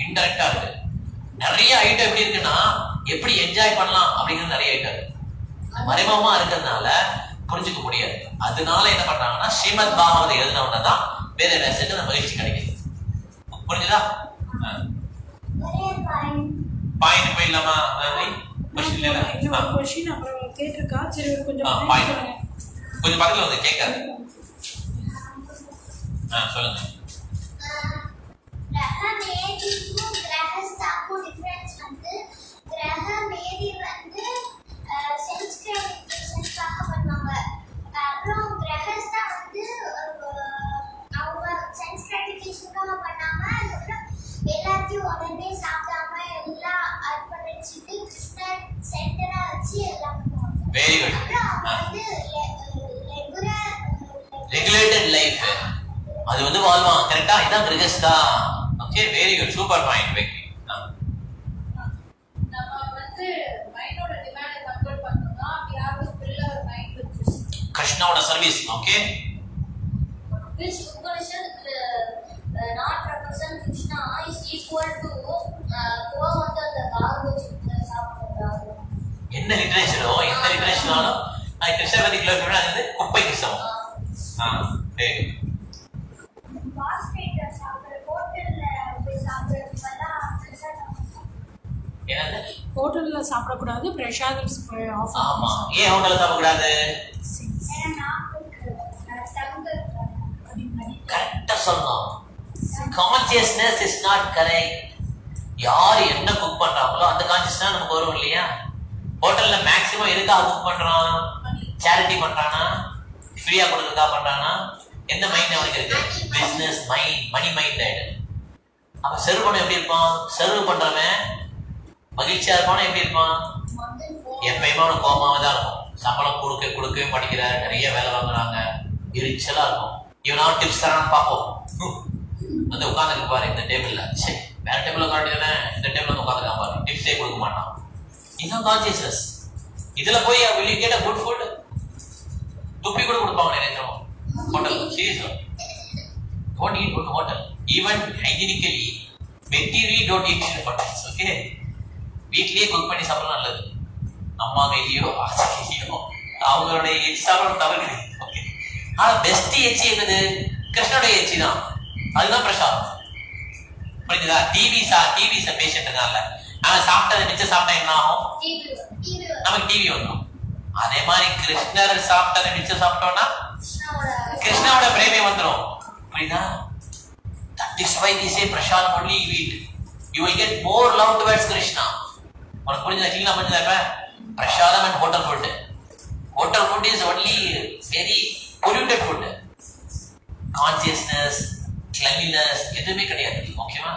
இன்டெரக்டா இருக்கு. நிறைய ஐட்டம் எப்படி இருக்குன்னா எப்படி என்ஜாய் பண்ணலாம் அப்படிங்கிறது நிறைய ஐட்டம் இருக்கு. மறைமுகமா இருக்கிறதுனால புரிஞ்சுக்க முடியாது. அதனால என்ன பண்றாங்கன்னா ஸ்ரீமத் பாகவத எழுதினவன தான் வேத வியாசருக்கு அந்த மகிழ்ச்சி கிடைக்குது. புரிஞ்சுதா? பாயிண்ட் போயிடலாமா? கொஸ்டின் இல்ல கொஸ்டின் அப்புறம் கேட்டிருக்கா. சரி கொஞ்சம் கொஞ்சம் பக்கத்துல வந்து கேட்காது. சொல்லுங்க. கிரகமேதிக்கும் கிரகஸ்தாக்கும் டிஃபரன்ஸ் வந்து கிரகமேதி வந்து சென்ஸ் கிராஃபிகேஷனுக்காக பண்ணுவாங்க. அப்புறம் கிரகஸ்தா வந்து அவங்க சென்ஸ் கிராஃபிகேஷனுக்காக பண்ணாம அதுக்கப்புறம் எல்லாத்தையும் உடனே சாப்பிடாம எல்லாம் அர்ப்பணிச்சுட்டு கிருஷ்ணர் சென்டரா வச்சு எல்லாம் பண்ணுவாங்க. Very good. அப்புறம் அவங்க வந்து ரெகுலேட்டட் லைஃப் அது வந்து வாழ்வான். கரெக்டா? இதான் கிரகஸ்தா. Okay, very good, super point. வெக்கி நம்ம வந்து மைண்டோட டிமாண்ட் கண்ட்ரோல் பண்ணனும்னா we have to fill our mind with கிருஷ்ணாவோட service. Okay, which Upanishad not represent Krishna is equal to Govardhan the garbage சாப்பிடுறாங்க. என்ன லிட்டரேச்சராலும் அது கிருஷ்ண பத்தி கிலோமீட்டர் அது குப்பை கிருஷ்ணம். Very good. பாஸ்கெட் சாப்பிடுற ஹோட்டல்ல போய் சாப்பிடுறதுலாம் என்னது? ஹோட்டல்ல சாப்பிடக்கூடாது, பிரசாதம் ஆஃபர். ஆமா, ஏன் ஹோட்டல்ல சாப்பிடக்கூடாது? கரெக்டா சொல்லணும். Consciousness is not correct. யார் என்ன குக் பண்றாங்களோ அந்த கான்சியஸ்னஸ் நமக்கு வரும் இல்லையா? ஹோட்டல்ல மேக்ஸிமம் எதுக்காக குக் பண்றான்? சேரிட்டி பண்றானா? ஃப்ரீயா கொடுக்கறதா பண்றானா? எந்த மைண்ட் அவனுக்கு இருக்கு? பிசினஸ் மைண்ட், மணி மைண்ட் ஆயிடுது. அப்ப சர்வ் பண்ண எப்படி இருப்பான்? சர்வ் பண்றவன் மகிழ்ச்சியா இருப்பானா எப்படி இருப்பான்? எப்பயுமே அவனுக்கு கோபமாவே தான் இருக்கும். சம்பளம் கொடுக்கவே மாட்டேங்கிறாரு, நிறைய வேலை வாங்குறாங்க, எரிச்சலா இருக்கும். இவனாவது டிப்ஸ் தரான்னு பார்ப்போம். வந்து உட்காந்துருக்கு பாரு இந்த டேபிள்ல, சரி வேற டேபிள் உட்காந்துதானே, இந்த டேபிள் வந்து உட்காந்துருக்கான் பாரு, டிப்ஸே கொடுக்க மாட்டான். இதுதான் கான்சியஸ்னஸ். இதுல போய் வெளியே கேட்ட குட் ஃபுட் துப்பி கூட கொடுப்பாங்க நிறைய நேரம் ஹோட்டல். சீரியஸா don't eat good hotel. Even hygienically, materially don't eat in hotels. Okay? வீட்லயே குக் பண்ணி சாப்பிடலாம் நல்லது. அம்மா கையிலையோ ஆசையிலையோ அவங்களுடைய எச்சி சாப்பிடணும் தவறு கிடையாது. ஓகே, ஆனா பெஸ்ட் எச்சி என்னது? கிருஷ்ணனுடைய எச்சி தான். அதுதான் பிரசாதம். புரிஞ்சுதா? டிவி பேஷண்ட்னால அவன் சாப்பிட்டதை மிச்சம் சாப்பிட்டா என்ன ஆகும்? நமக்கு டிவி வந்துடும். அதே மாதிரி கிருஷ்ணர் சாப்பிட்டதை மிச்சம் சாப்பிட்டோம்னா கிருஷ்ணாவோட பிரேமே வந்துடும். புரியுதா? That is why they say பிரசாதம் only you eat. You will get more love towards Krishna. உனக்கு புரிஞ்சதா? கிளீனா புரிஞ்சதா? இப்ப பிரசாதம் and hotel food. Hotel food is only very polluted food. Consciousness, cleanliness எதுவுமே கிடையாது. ஓகேவா?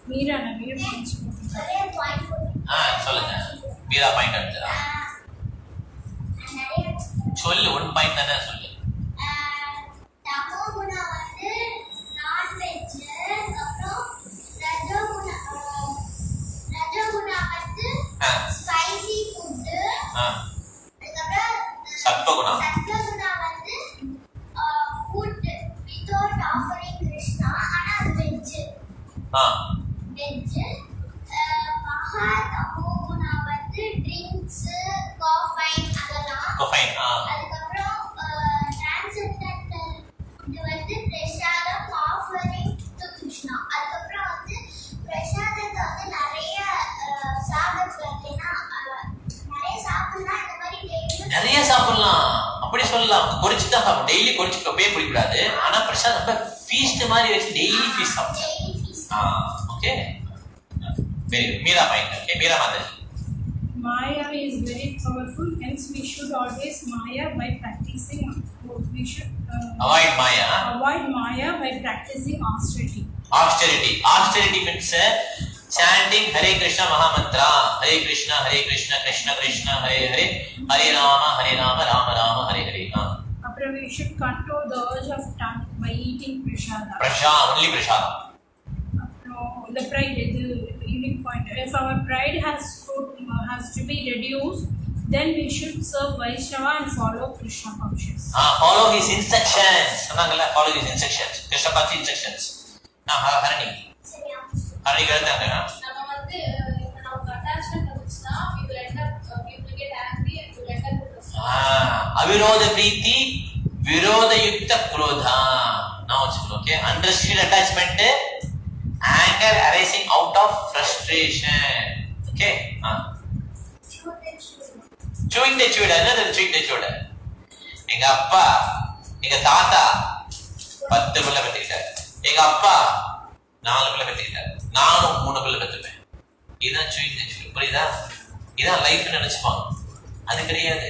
மீரா நிறைய பாயிண்ட்ஸ் சொல்லுங்க. மீரா பாயிண்ட் எடுத்துறா. சொல்லு, ஒன் பாயிண்ட் தானே சொல்லு. சத்வகுணா வந்து ஃபுட் வித்அவுட் ஆஃபரிங் கிருஷ்ணா, ஆனா அது வெஜ். வெஜ். மகா தமோகுணா வந்து ட்ரிங்க்ஸ், காஃபைன் அதெல்லாம். காஃபைன். அதுக்கப்புறம் டிரான்சென்டென்டல் இது வந்து பிரசாதம் ஆஃபரிங் டு கிருஷ்ணா. அதுக்கப்புறம் வந்து பிரசாதத்தை வந்து நிறைய சாப்பிடலாம். நிறைய சாப்பிடலாம். இந்த மாதிரி நிறைய சாப்பிடலாம், அப்படி சொல்லலாம். பொரிச்சு தான் சாப்பிடும். டெய்லி பொரிச்சு கப்பே பிடிக்கூடாது. ஆனா பிரசாதம் ஃபீஸ்ட் மாதிரி வச்சு டெய்லி ஃபீஸ்ட் சாப்பிடலாம். Okay, very good. Meera point. Okay, Meera Mataji. Maya is very powerful, hence we should always Maya by practicing. We should avoid Maya. Avoid Maya by practicing austerity. Austerity means chanting Hare Krishna Mahamantra. Hare Krishna, Krishna Krishna, Hare Hare, Hare Rama, Rama Rama, Hare Hare. Apra we should control the urge of tongue by eating prasada. Only prasada. The pride is the unique point. If our pride has to be reduced, then we should serve Vaishnava and follow Krishna conscious. Follow his instructions. Follow his instructions. Krishna conscious instructions. Harani. Harani நம்ம வந்து இப்ப நமக்கு attachment வந்துச்சுன்னா we will get angry and we அவிரோத பிரீத்தி விரோத யுக்த குரோதா. நான் வச்சுக்கணும். Okay, unrestricted attachment, anger arising out of frustration. Okay, suing the suit. என்னது சூயிங் தி சூட்? எங்க அப்பா எங்க தாத்தா 10 பிள்ளை பெற்றுக்கிட்டாரு. எங்க அப்பா 4 பிள்ளை பெற்றுக்கிட்டாரு. நானும் 3 பிள்ளை பெற்றுப்பேன். இதுதான் சூயிங் தி சூட். புரியுதா? இதான் லைஃப் நினைச்சுப்பாங்க. அது கிடையாது.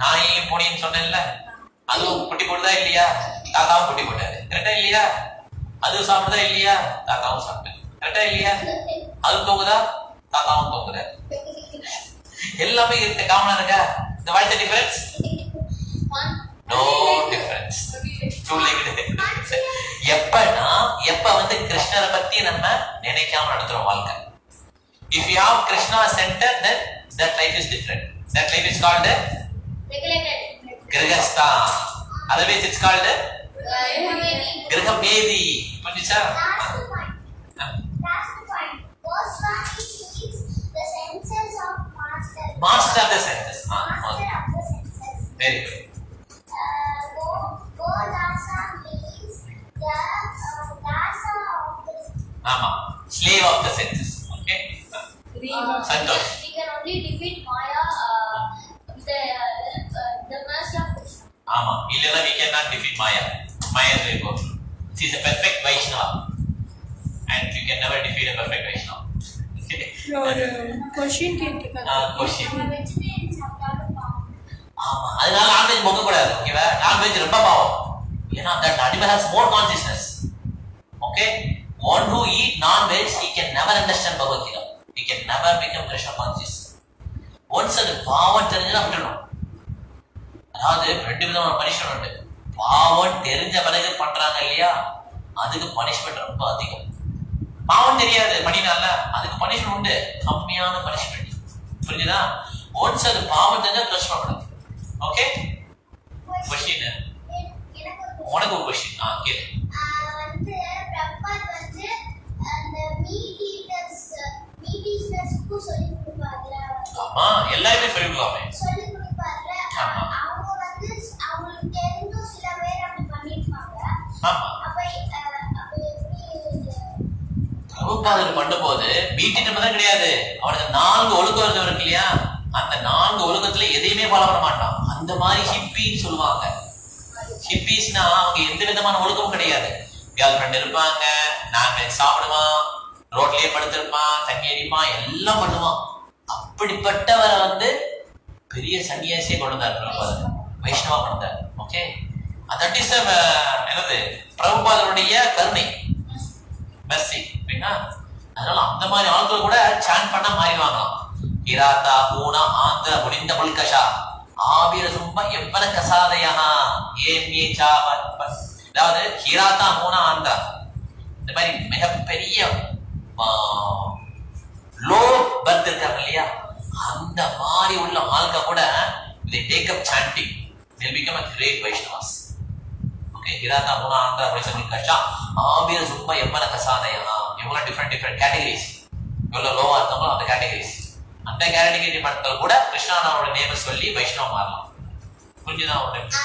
நாயையும் பூனையும் சொன்னேன்ல, அதுவும் குட்டி போடுதா இல்லையா? தாத்தாவும் குட்டி போட்டாரு. கரெக்டா இல்லையா? அதுவும் சாப்பிடுதா இல்லையா? தாத்தாவும் சாப்பிட்டாரு. கரெக்டா இல்லையா? அது தூங்குதா? தாத்தாவும் தூங்குறாரு. எல்லாமே இருக்க காமனா இருக்கா? இந்த what is the difference? No difference. Do like எப்பனா எப்ப வந்து கிருஷ்ணரை பத்தி நம்ம நினைக்காம நடத்துறோம் வாழ்க்கை. If you have Krishna center, then that life is different. That life is called Grihastha. Otherwise it's called Grihamedi. புரிஞ்சுச்சா? First one is the senses of master. Master of the senses. Master of the senses. Very good. Go dasa means the dasa of the senses. ஆமா, slave of the senses. Okay. Santosh. We can only defeat Maya with the mercy of Krishna. ஆமா, இல்லனா we cannot defeat Maya. Maya is very powerful. She is a perfect Vaishnava. And you can never defeat a perfect Vaishnava. ஒரு question கேட்டிருக்காங்க. Question. Vegetarian சாப்பிட்டாலும் பாவம். ஆமா, அதனால non veg மொக்க கூடாது. ஓகேவா? நான்வெஜ் ரொம்ப பாவம். ஏன்னா that animal has more consciousness. Okay? One who eat non-veg, he can never understand Bhagavad Gita. He can never become Krishna conscious. Once அது பாவம் தெரிஞ்சா விட்டுணும். அதாவது ரெண்டு விதமான பனிஷ்மெண்ட் உண்டு. பாவம் தெரிஞ்ச பிறகு பண்றாங்க இல்லையா, அதுக்கு பனிஷ்மெண்ட் ரொம்ப அதிகம். பாவம் தெரியாது பண்ணினால அதுக்கு பனிஷ்மெண்ட் உண்டு, கம்மியான பனிஷ்மெண்ட். புரிஞ்சுதா? ஒன்ஸ் அது பாவம் தெரிஞ்சா கஷ்டப்படாது. ஓகே, கொஸ்டின் உனக்கு ஒரு கொஸ்டின். கேளு. வந்து பிரபாத் வந்து அந்த மீட் ஈட்டர்ஸ்க்கு சொல்லி கொடுப்பாங்க. ஆமா, எல்லாருமே சொல்லி கொடுப்பாங்க. சொல்லி கொடுப்பாங்க. ஆமா. அவங்க வந்து அவங்களுக்கு தெரிஞ்சும் சில பேர் அப்படி பண்ணிருப்பாங்க. ஆமா, அப்ப எப்படி பிரபுபாதர் பண்ணும்போது மீட்டிட்டு தான் கிடையாது. அவனுக்கு 4 ஒழுக்கம் இருக்கு இல்லையா, அந்த 4 ஒழுக்கத்துல எதையுமே ஃபாலோ பண்ண மாட்டான். அந்த மாதிரி ஹிப்பின்னு சொல்லுவாங்க. ஹிப்பிஸ்னா அவங்க எந்த விதமான ஒழுக்கமும் கிடையாது. கேர்ள் ஃப்ரெண்ட் இருப்பாங்க, நான்வெஜ் சாப்பிடுவான், ரோட்லயே படுத்திருப்பான், தண்ணி அடிப்பான், எல்லாம் பண்ணுவான். அப்படிப்பட்டவரை வந்து பெரிய சன்னியாசியை கொண்டு வந்தார் பிரபுபாதர், வைஷ்ணவா கொண்டு வந்தார். ஓகே, தட் இஸ் என்னது பிரபுபாதருடைய கருணை, மெர்சி. அப்படின்னா அதனால அந்த மாதிரி ஆட்கள் கூட சாண்ட் பண்ண மாறிடுவாங்களாம். கிராத்தா பூனா ஆந்திர முடிந்த முல்கஷா ஆபிர சும்ப எவ்வன கசாதையா ஏமியே சாவ. அதாவது கிராத்தா பூனா ஆந்திரா இந்த மாதிரி மிகப்பெரிய லோ பர்த் இருக்காங்க இல்லையா, அந்த மாதிரி உள்ள ஆட்கள் கூட they take up chanting, they'll become a great Vaishnavas. Okay, கிராத்தா பூனா ஆந்திரா முடிந்த முல்கஷா ஆபிர சும்ப எவ்வன கசாதையா, இவங்க டிஃபரெண்ட் கேட்டகரிஸ். எவ்வளவு லோவா இருக்காங்களோ அந்த கேட்டகரிஸ், அந்த கேட்டகரி மக்கள் கூட கிருஷ்ணானோட நேம சொல்லி வைஷ்ணவ மாறலாம். புரிஞ்சுதான் உனக்கு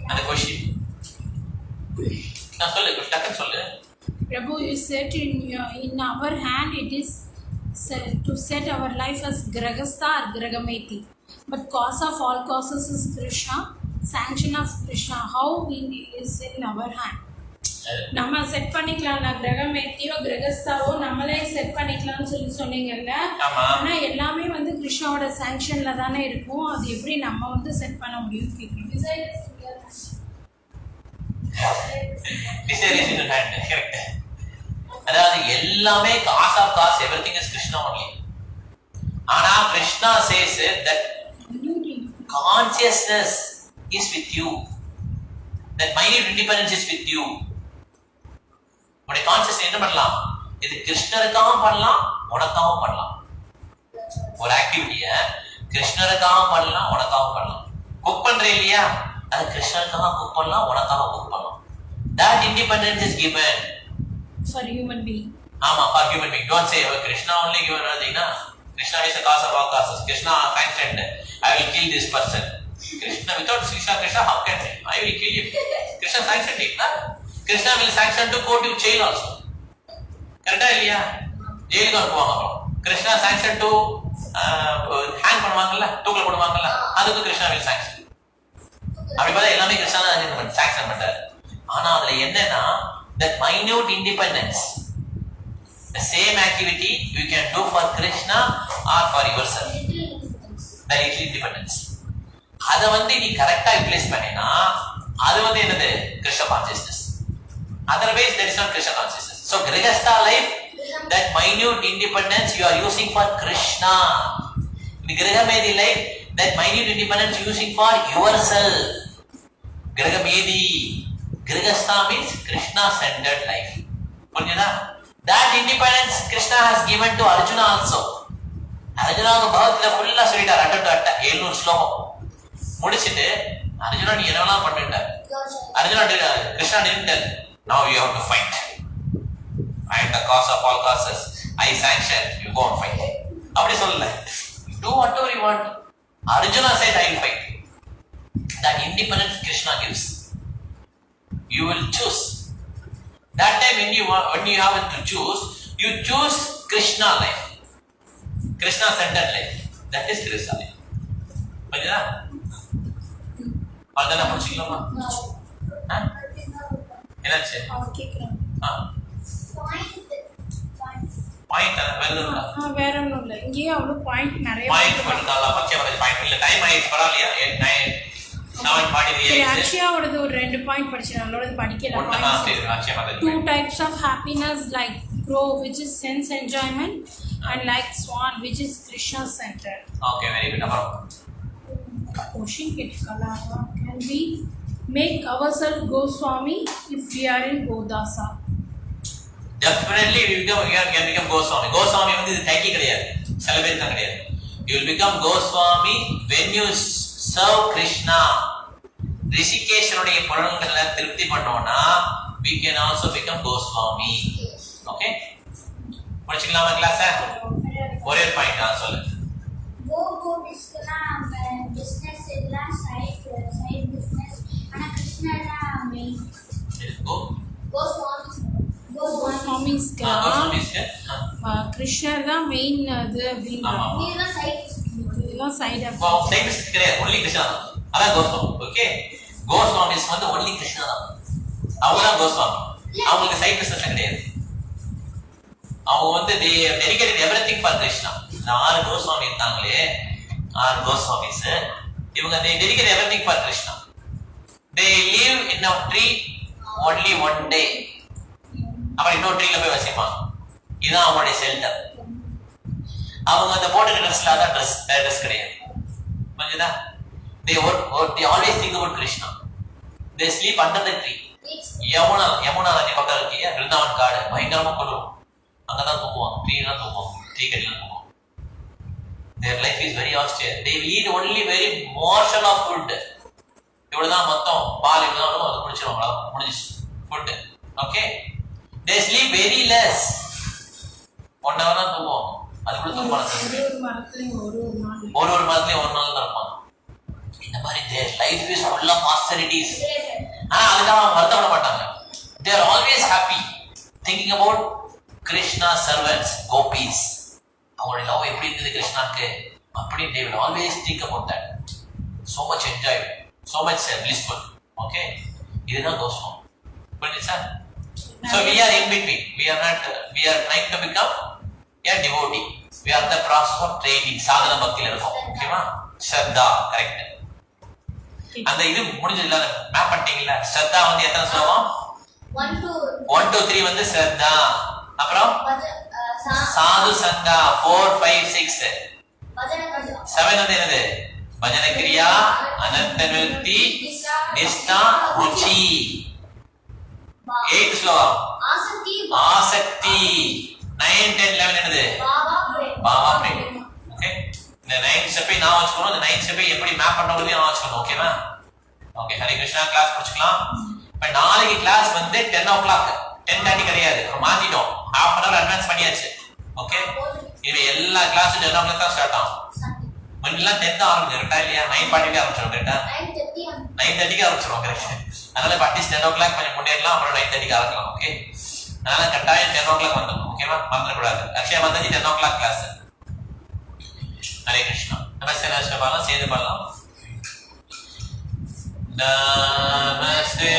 அந்த கொஸ்டின்? நான் சொல்லு, டக்குன்னு சொல்லு. Prabhu, you said in our hand it is to set our life as Grihastha or Grihameti. But cause of all causes is Krishna, sanction of Krishna. How it is in our hand? நம்ம set பண்ணிக்கலாம். நான் கிரகமேத்தியோ கிரகஸ்தாவோ நம்மளே set பண்ணிக்கலாம்னு சொல்லி சொன்னீங்கல்ல. ஆனா எல்லாமே வந்து கிருஷ்ணாவோட சாங்ஷன்ல தானே இருக்கும். அது எப்படி நம்ம வந்து செட் பண்ண முடியும் கேட்கணும். அதாவது எல்லாமே cause of cause, everything is Krishna only. ஆனா Krishna says that consciousness is with you, that mind independence is with you. உடைய கான்சியஸ் என்ன பண்ணலாம்? இது கிருஷ்ணருக்காகவும் பண்ணலாம், உனக்காகவும் பண்ணலாம். ஒரு ஆக்டிவிட்டிய கிருஷ்ணருக்காகவும் பண்ணலாம், உனக்காகவும் பண்ணலாம். குக் பண்ற இல்லையா, அது கிருஷ்ணருக்காக குக் பண்ணலாம், உனக்காக குக் பண்ணலாம். That independence is given for human being. ஆமா, for human being. Don't say Krishna only given everything. Krishna is the cause of all causes. Krishna constant. I will kill this person. Krishna, without Krishna, how can I will kill you. Krishna sanctioned it, na? Krishna will sanction to go to jail also. Correct இல்லையா? ஜெயிலுக்கு அனுப்புவாங்க அப்புறம். Krishna sanction to hang பண்ணுவாங்கல்ல, தூக்கில போடுவாங்கல்ல, அதுக்கு Krishna will sanction. அப்படி பார்த்தா எல்லாமே கிருஷ்ணா தான் சாங்ஷன் பண்றாரு. ஆனா அதுல என்னன்னா that minute independence, the same activity you can do for Krishna or for yourself. The little independence. அதை வந்து நீ கரெக்டா யூட்டிலைஸ் பண்ணினா அது வந்து என்னது Krishna consciousness. Otherwise there is not Krishna consciousness. So Grihastha life, that minute independence you are using for Krishna. In Grihamedi life, that minute independence using for yourself. Grihamedi, Grihastha means Krishna centered life. That independence Krishna has given to Arjuna also. Arjuna பகவத்ல ஃபுல்லா சொல்லிட்டார், அட்ட 700 ஸ்லோகம் முடிச்சிட்டு அர்ஜுனா நீ என்னெல்லாம் பண்ணிட்ட. Arjuna Krishna didn't tell, now you have to fight. I am the cause of all causes. I sanction, you go and fight. அப்படி சொல்லல, do whatever you want. Arjuna said I will fight. That independence Krishna gives. You will choose. That time when you have to choose, you choose Krishna life, Krishna centered life. That is Krishna life. புரியுதா? அதெல்லாம் புரிஞ்சுக்கலாமா? என்னாச்சு? Point வேற ஒன்றும் இல்லை, இங்கேயே அவ்வளோ point நிறைய point பண்ணால பச்சை வர பாயிண்ட் இல்ல. டைம் ஆயிடுச்சு பரவாயில்லையா? 7:43 அக்ஷயாவோடது ஒரு 2 பாயிண்ட் படிச்சேன், நம்மளோட படிக்கலாம். 2 types of happiness, like crow which is sense enjoyment and like swan which is Krishna centered. Okay, very good. Appo question ketkala, can we make ourselves Goswami if we are in Godasa? Definitely we can become Goswami. Goswami வந்து இது கைக்கு கிடையாது, celebrate தான் கிடையாது. You will become Goswami when you serve Krishna. ரிஷிகேஷனுடைய புலன்களை திருப்தி பண்ணோம்னா we can also become Goswami. Okay, முடிச்சுக்கலாமா கிளாஸ்? ஒரே பாயிண்ட் நான் சொல்லு. go business எல்லாம் side business, ஆனா கிருஷ்ணா தான் மெயின். Goswamis கிருஷ்ணா தான் மெயின் அது அப்படின்றாங்க. இதெல்லாம் சைடு பிசினஸ் கிடையாது, ஒன்லி கிருஷ்ணா தான். அதான் கோஸ்வாமி. ஓகே, கோஸ்வாமிஸ் வந்து ஒன்லி கிருஷ்ணா தான், அவங்க தான் கோஸ்வாமி. அவங்களுக்கு சைட் பிசினஸ் கிடையாது. அவங்க வந்து டெடிகேட்டட் எவ்ரிதிங் ஃபார் கிருஷ்ணா. இந்த 6 கோஸ்வாமி இருக்காங்களே, 6 கோஸ்வாமிஸ், இவங்க dedicate everything for Krishna. They live in a tree only one day. அப்புறம் இன்னொரு ட்ரீல போய் வசிப்பாங்க. இதுதான் அவங்களுடைய ஷெல்டர். அவங்க அந்த போட்டுக்க ட்ரெஸ்ல அதான் ட்ரெஸ் கிடையாது. புரியுதா? They always think about Krishna. They sleep under the tree. Yamuna நதி பக்கம் இருக்கு, விருந்தாவன் காடு, பயங்கரமா குளிரும். அங்கதான் தூங்குவாங்க, ட்ரீ தான் தூங்குவாங்க, ட்ரீ கடியில தூங்குவாங்க. Their life is very austere. They eat only very morsel of food. இவ்வளவுதான் மொத்தம், பால் இவ்வளவுதான் அதை குடிச்சிருவாங்க, முடிஞ்சிச்சு food. Okay, they sleep very less. 1 hour தான் தூங்குவாங்க, அதுக்குள்ள தூங்குவாங்க. ஒரு மரத்துலயும் ஒரு நாள் தான் இருப்பாங்க. இந்த மாதிரி their life is full of austerities. ஆனா அதுக்காக வருத்தப்பட மாட்டாங்க. They are always happy thinking about Krishna servants, gopis. அவங்களுடைய லவ் எப்படி இருக்குது கிருஷ்ணாக்கு அப்படி they will always think about that. So much enjoyment, so much blissful. Okay, இதுதான் கோஸ்வாமி. புரியுதா? So we are in between. We are trying to become a devotee. We are the process of training. sadhana bhaktiல இருக்கோம். ஓகேவா? ஸ்ரத்தா correct. அந்த இது முடிஞ்சதுல map பண்ணிட்டீங்களா? ஸ்ரத்தா வந்து எத்தனை ஸ்லோகம்? 1 to 3 வந்து ஸ்ரத்தா. அப்புறம் சாது சங்கா 4 5 6. 7 வந்து என்னது? பஜன கிரியா, அனந்த நிவர்த்தி, நிஷ்டா, ருச்சி. 8 ஸ்லோகம் ஆசக்தி. 9 10 11 என்னது? பாவா பிரேம். ஓகே, இந்த 9 ஸ்டெப்பை நான் வச்சுக்கணும். இந்த 9 ஸ்டெப்பை எப்படி மேப் பண்றதுன்னு நான் வச்சுக்கணும். ஓகேவா? ஓகே, ஹரி கிருஷ்ணா கிளாஸ் முடிச்சுக்கலாம். இப்ப நாளைக்கு கிளாஸ் வந்து 10 o'clock, 10:30 கிடையாது, மாத்திட்டோம். half an hour அட்வான்ஸ் பண்ணியாச்சு. ஓகே, இது எல்லா கிளாஸும் 10 o'clock தான் ஸ்டார்ட் ஆகும். எல்லாம் 10 தான் ஆரம்பிச்சு கரெக்டா இல்லையா? 9:40 ஆரம்பிச்சிடும் கரெக்டா? 9:30 ஆரம்பிச்சிடும் கரெக்ட். அதனால அட்லீஸ்ட் 10 o'clock கொஞ்சம் முன்னேறலாம், அப்புறம் 9:30 ஆரம்பிக்கலாம். ஓகே, அதனால கட்டாயம் 10 o'clock வந்துடும். ஓகேவா? மறந்துடக்கூடாது. அக்ஷயா வந்தாச்சு 10 o'clock கிளாஸ். ஹரே கிருஷ்ணா. நமஸ்தே நமஸ்தே பாடலாம், சேர்ந்து பாடலாம். நமஸ்தே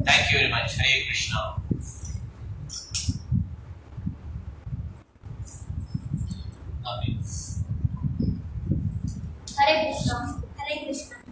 Thank you very much. Hare Krishna. Hare Krishna. Hare Krishna.